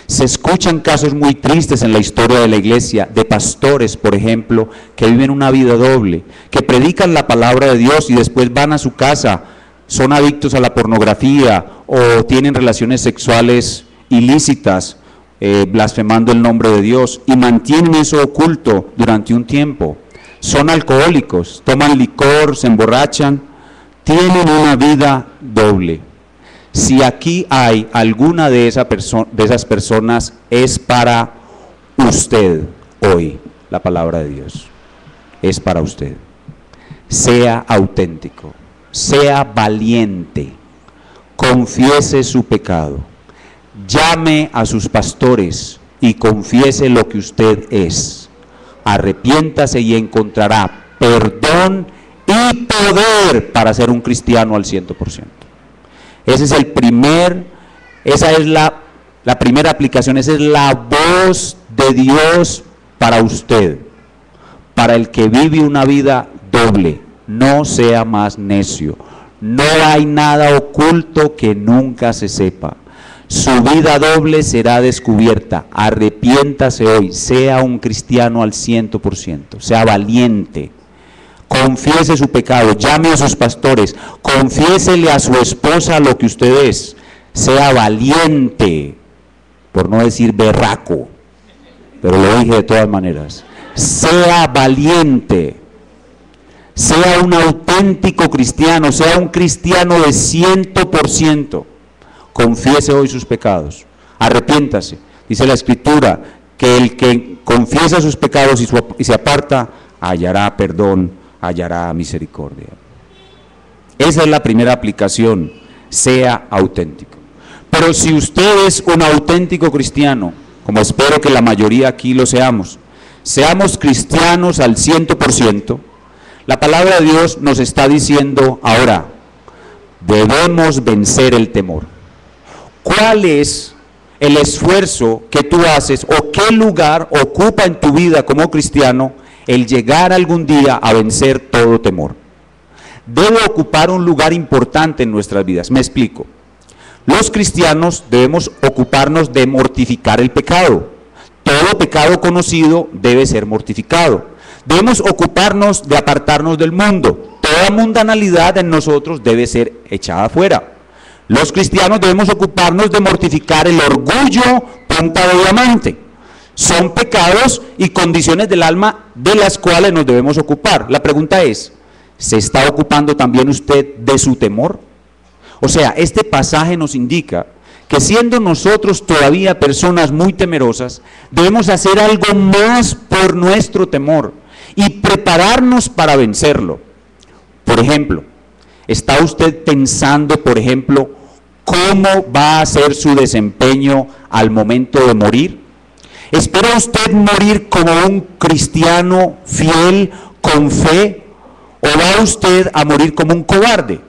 Se escuchan casos muy tristes en la historia de la iglesia, de pastores, por ejemplo, que viven una vida doble, que predican la palabra de Dios y después van a su casa, son adictos a la pornografía o tienen relaciones sexuales ilícitas, blasfemando el nombre de Dios, y mantienen eso oculto durante un tiempo. Son alcohólicos, toman licor, se emborrachan, tienen una vida doble. Si aquí hay alguna de esas personas, es para usted hoy, la palabra de Dios. Es para usted. Sea auténtico. Sea valiente, confiese su pecado, llame a sus pastores y confiese lo que usted es. Arrepiéntase y encontrará perdón y poder para ser un cristiano al 100%. Esa es la primera aplicación, esa es la voz de Dios para usted, para el que vive una vida doble. No sea más necio. No hay nada oculto que nunca se sepa. su vida doble será descubierta. Arrepiéntase hoy, sea un cristiano al 100%, sea valiente. Confiese su pecado, llame a sus pastores, confiésele a su esposa lo que usted es, sea valiente, por no decir berraco, pero lo dije de todas maneras, sea valiente, sea un auténtico cristiano, sea un cristiano de 100%, confiese hoy sus pecados, arrepiéntase, dice la Escritura, que el que confiesa sus pecados y se aparta, hallará perdón, hallará misericordia. Esa es la primera aplicación, sea auténtico. Pero si usted es un auténtico cristiano, como espero que la mayoría aquí lo seamos cristianos al 100%, la palabra de Dios nos está diciendo ahora, debemos vencer el temor. ¿Cuál es el esfuerzo que tú haces o qué lugar ocupa en tu vida como cristiano el llegar algún día a vencer todo temor? Debe ocupar un lugar importante en nuestras vidas. Me explico. Los cristianos debemos ocuparnos de mortificar el pecado. Todo pecado conocido debe ser mortificado. Debemos ocuparnos de apartarnos del mundo. Toda mundanalidad en nosotros debe ser echada afuera. Los cristianos debemos ocuparnos de mortificar el orgullo punta de diamante. Son pecados y condiciones del alma de las cuales nos debemos ocupar. La pregunta es, ¿se está ocupando también usted de su temor? O sea, este pasaje nos indica que siendo nosotros todavía personas muy temerosas, debemos hacer algo más por nuestro temor y prepararnos para vencerlo. Por ejemplo, ¿está usted pensando, por ejemplo, cómo va a ser su desempeño al momento de morir? ¿Espera usted morir como un cristiano fiel, con fe, o va usted a morir como un cobarde?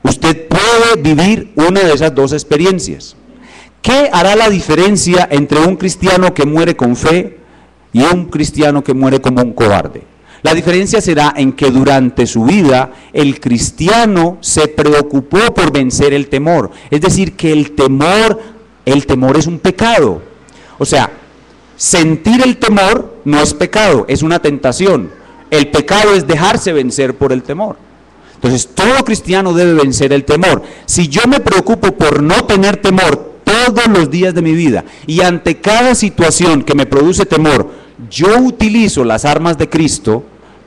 Usted puede vivir una de esas dos experiencias. ¿Qué hará la diferencia entre un cristiano que muere con fe y un cristiano que muere como un cobarde? La diferencia será en que durante su vida el cristiano se preocupó por vencer el temor. Es decir, que el temor es un pecado. O sea, sentir el temor no es pecado, es una tentación. El pecado es dejarse vencer por el temor. Entonces, todo cristiano debe vencer el temor. Si yo me preocupo por no tener temor todos los días de mi vida y ante cada situación que me produce temor, yo utilizo las armas de Cristo,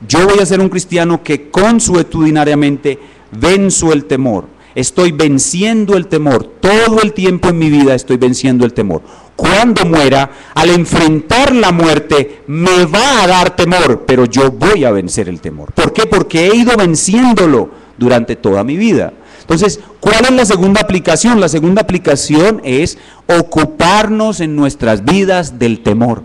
yo voy a ser un cristiano que consuetudinariamente venzo el temor. Estoy venciendo el temor. Todo el tiempo en mi vida estoy venciendo el temor. Cuando muera, al enfrentar la muerte, me va a dar temor, pero yo voy a vencer el temor. ¿Por qué? Porque he ido venciéndolo durante toda mi vida. Entonces, ¿cuál es la segunda aplicación? La segunda aplicación es ocuparnos en nuestras vidas del temor.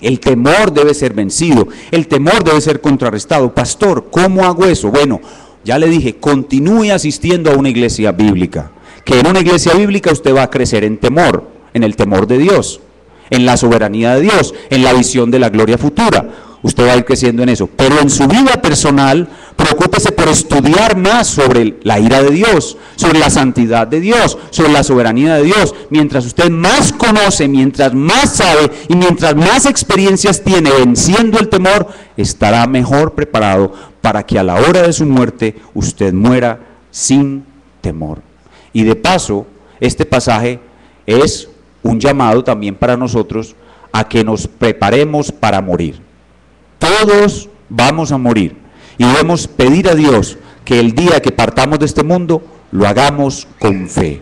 El temor debe ser vencido, el temor debe ser contrarrestado. Pastor, ¿cómo hago eso? Bueno, ya le dije, continúe asistiendo a una iglesia bíblica, que en una iglesia bíblica usted va a crecer en temor, en el temor de Dios, en la soberanía de Dios, en la visión de la gloria futura. Usted va a ir creciendo en eso, pero en su vida personal, preocúpese por estudiar más sobre la ira de Dios, sobre la santidad de Dios, sobre la soberanía de Dios. Mientras usted más conoce, mientras más sabe y mientras más experiencias tiene venciendo el temor, estará mejor preparado para que a la hora de su muerte usted muera sin temor. Y de paso, este pasaje es un llamado también para nosotros a que nos preparemos para morir. Todos vamos a morir y debemos pedir a Dios que el día que partamos de este mundo lo hagamos con fe.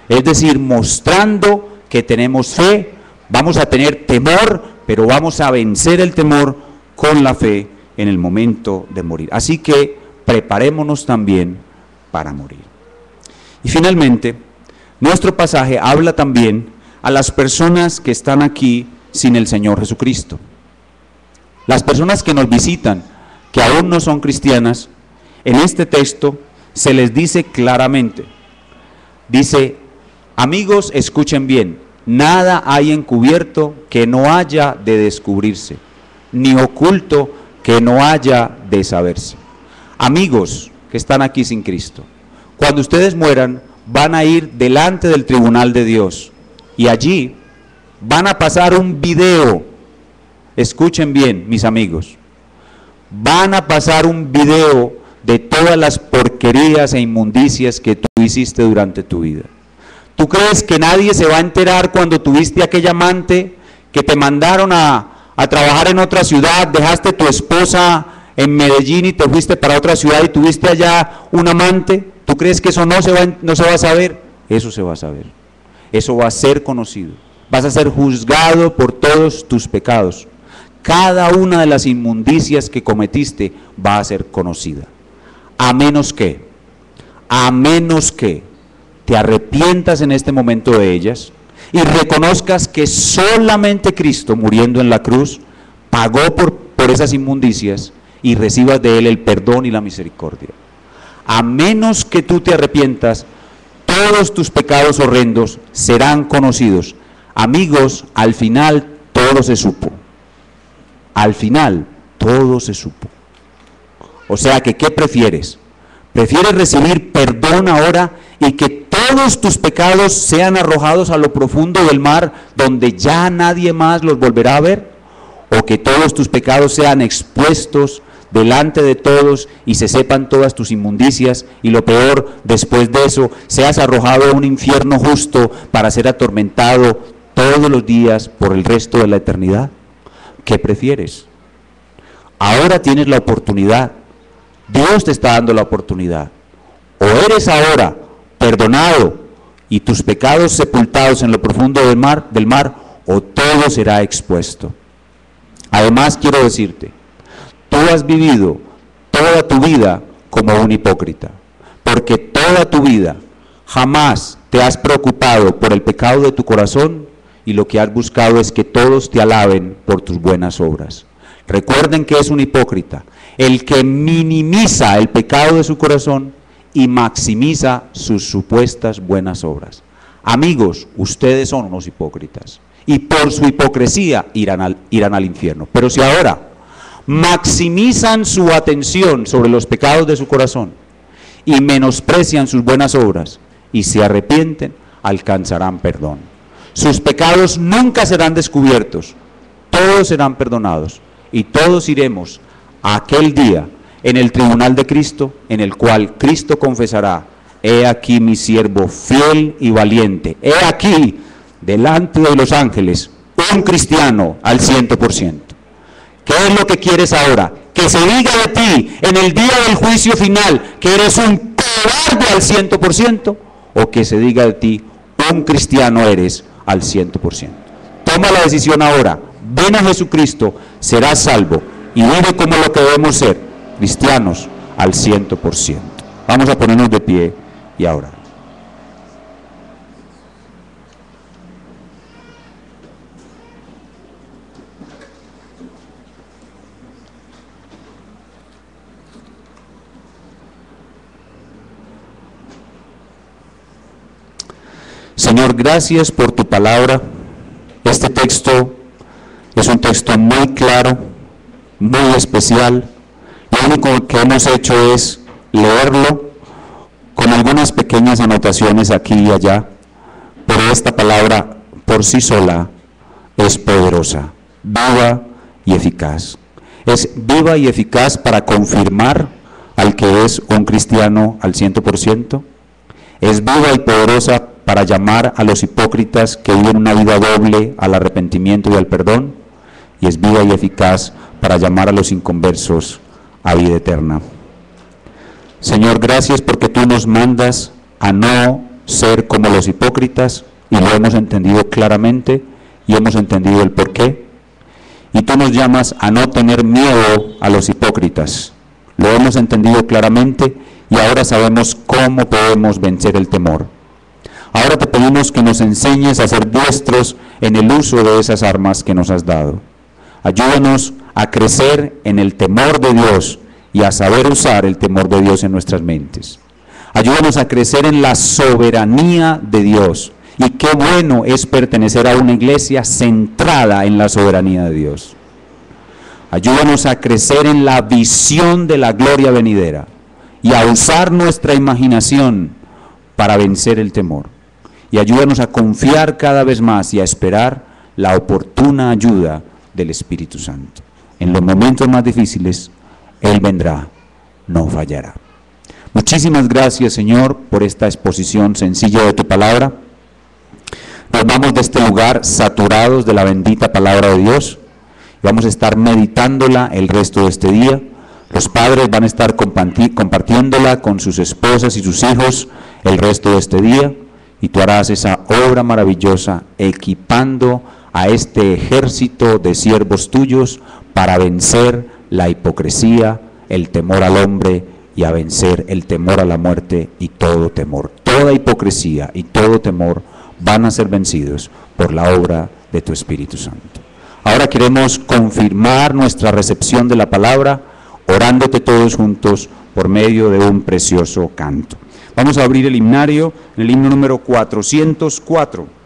Es decir, mostrando que tenemos fe, vamos a tener temor, pero vamos a vencer el temor con la fe en el momento de morir. Así que preparémonos también para morir. Y finalmente, nuestro pasaje habla también a las personas que están aquí sin el Señor Jesucristo. Las personas que nos visitan, que aún no son cristianas, en este texto se les dice claramente, dice, amigos, escuchen bien, nada hay encubierto que no haya de descubrirse, ni oculto que no haya de saberse. Amigos que están aquí sin Cristo, cuando ustedes mueran, van a ir delante del tribunal de Dios y allí van a pasar un video. Escuchen bien, mis amigos, van a pasar un video de todas las porquerías e inmundicias que tú hiciste durante tu vida. ¿Tú crees que nadie se va a enterar cuando tuviste aquella amante, que te mandaron a trabajar en otra ciudad, dejaste tu esposa en Medellín y te fuiste para otra ciudad y tuviste allá un amante? ¿Tú crees que eso no se va a saber? Eso se va a saber. Eso va a ser conocido. Vas a ser juzgado por todos tus pecados. Cada una de las inmundicias que cometiste va a ser conocida. A menos que te arrepientas en este momento de ellas y reconozcas que solamente Cristo, muriendo en la cruz, pagó por esas inmundicias y recibas de Él el perdón y la misericordia. A menos que tú te arrepientas, todos tus pecados horrendos serán conocidos. Amigos, al final todo se supo. Al final todo se supo. O sea que, ¿qué prefieres? ¿Prefieres recibir perdón ahora y que todos tus pecados sean arrojados a lo profundo del mar, donde ya nadie más los volverá a ver? ¿O que todos tus pecados sean expuestos delante de todos y se sepan todas tus inmundicias, y lo peor, después de eso, seas arrojado a un infierno justo para ser atormentado todos los días por el resto de la eternidad? ¿Qué prefieres? Ahora tienes la oportunidad. Dios te está dando la oportunidad. O eres ahora perdonado y tus pecados sepultados en lo profundo del mar, o todo será expuesto. Además, quiero decirte, tú has vivido toda tu vida como un hipócrita, porque toda tu vida jamás te has preocupado por el pecado de tu corazón y lo que has buscado es que todos te alaben por tus buenas obras. Recuerden que es un hipócrita el que minimiza el pecado de su corazón y maximiza sus supuestas buenas obras. Amigos, ustedes son unos hipócritas y por su hipocresía irán al infierno. Pero si ahora maximizan su atención sobre los pecados de su corazón y menosprecian sus buenas obras y se arrepienten, alcanzarán perdón. Sus pecados nunca serán descubiertos, todos serán perdonados y todos iremos a aquel día en el tribunal de Cristo, en el cual Cristo confesará: he aquí mi siervo fiel y valiente, he aquí delante de los ángeles un cristiano al 100%. ¿Qué es lo que quieres ahora? Que se diga de ti en el día del juicio final que eres un cobarde al 100%, o que se diga de ti un cristiano eres al 100%. Toma la decisión ahora, ven a Jesucristo, serás salvo y vive como lo que debemos ser, cristianos al 100%. Vamos a ponernos de pie y ahora. Señor, gracias por tu palabra. Este texto es un texto muy claro, muy especial. Lo único que hemos hecho es leerlo con algunas pequeñas anotaciones aquí y allá, pero esta palabra por sí sola es poderosa, viva y eficaz. Es viva y eficaz para confirmar al que es un cristiano al 100%. Es viva y poderosa para llamar a los hipócritas que viven una vida doble al arrepentimiento y al perdón, y es viva y eficaz para llamar a los inconversos a vida eterna. Señor, gracias porque tú nos mandas a no ser como los hipócritas, y lo hemos entendido claramente, y hemos entendido el porqué, y tú nos llamas a no tener miedo a los hipócritas. Lo hemos entendido claramente, y ahora sabemos cómo podemos vencer el temor. Ahora te pedimos que nos enseñes a ser diestros en el uso de esas armas que nos has dado. Ayúdanos a crecer en el temor de Dios y a saber usar el temor de Dios en nuestras mentes. Ayúdanos a crecer en la soberanía de Dios. Y qué bueno es pertenecer a una iglesia centrada en la soberanía de Dios. Ayúdanos a crecer en la visión de la gloria venidera y a usar nuestra imaginación para vencer el temor. Y ayúdanos a confiar cada vez más y a esperar la oportuna ayuda del Espíritu Santo. En los momentos más difíciles, Él vendrá, no fallará. Muchísimas gracias, Señor, por esta exposición sencilla de tu palabra. Nos vamos de este lugar saturados de la bendita palabra de Dios. Vamos a estar meditándola el resto de este día. Los padres van a estar compartiéndola con sus esposas y sus hijos el resto de este día. Y tú harás esa obra maravillosa equipando a este ejército de siervos tuyos para vencer la hipocresía, el temor al hombre y a vencer el temor a la muerte y todo temor. Toda hipocresía y todo temor van a ser vencidos por la obra de tu Espíritu Santo. Ahora queremos confirmar nuestra recepción de la palabra, orándote todos juntos por medio de un precioso canto. Vamos a abrir el himnario, en el himno número 404.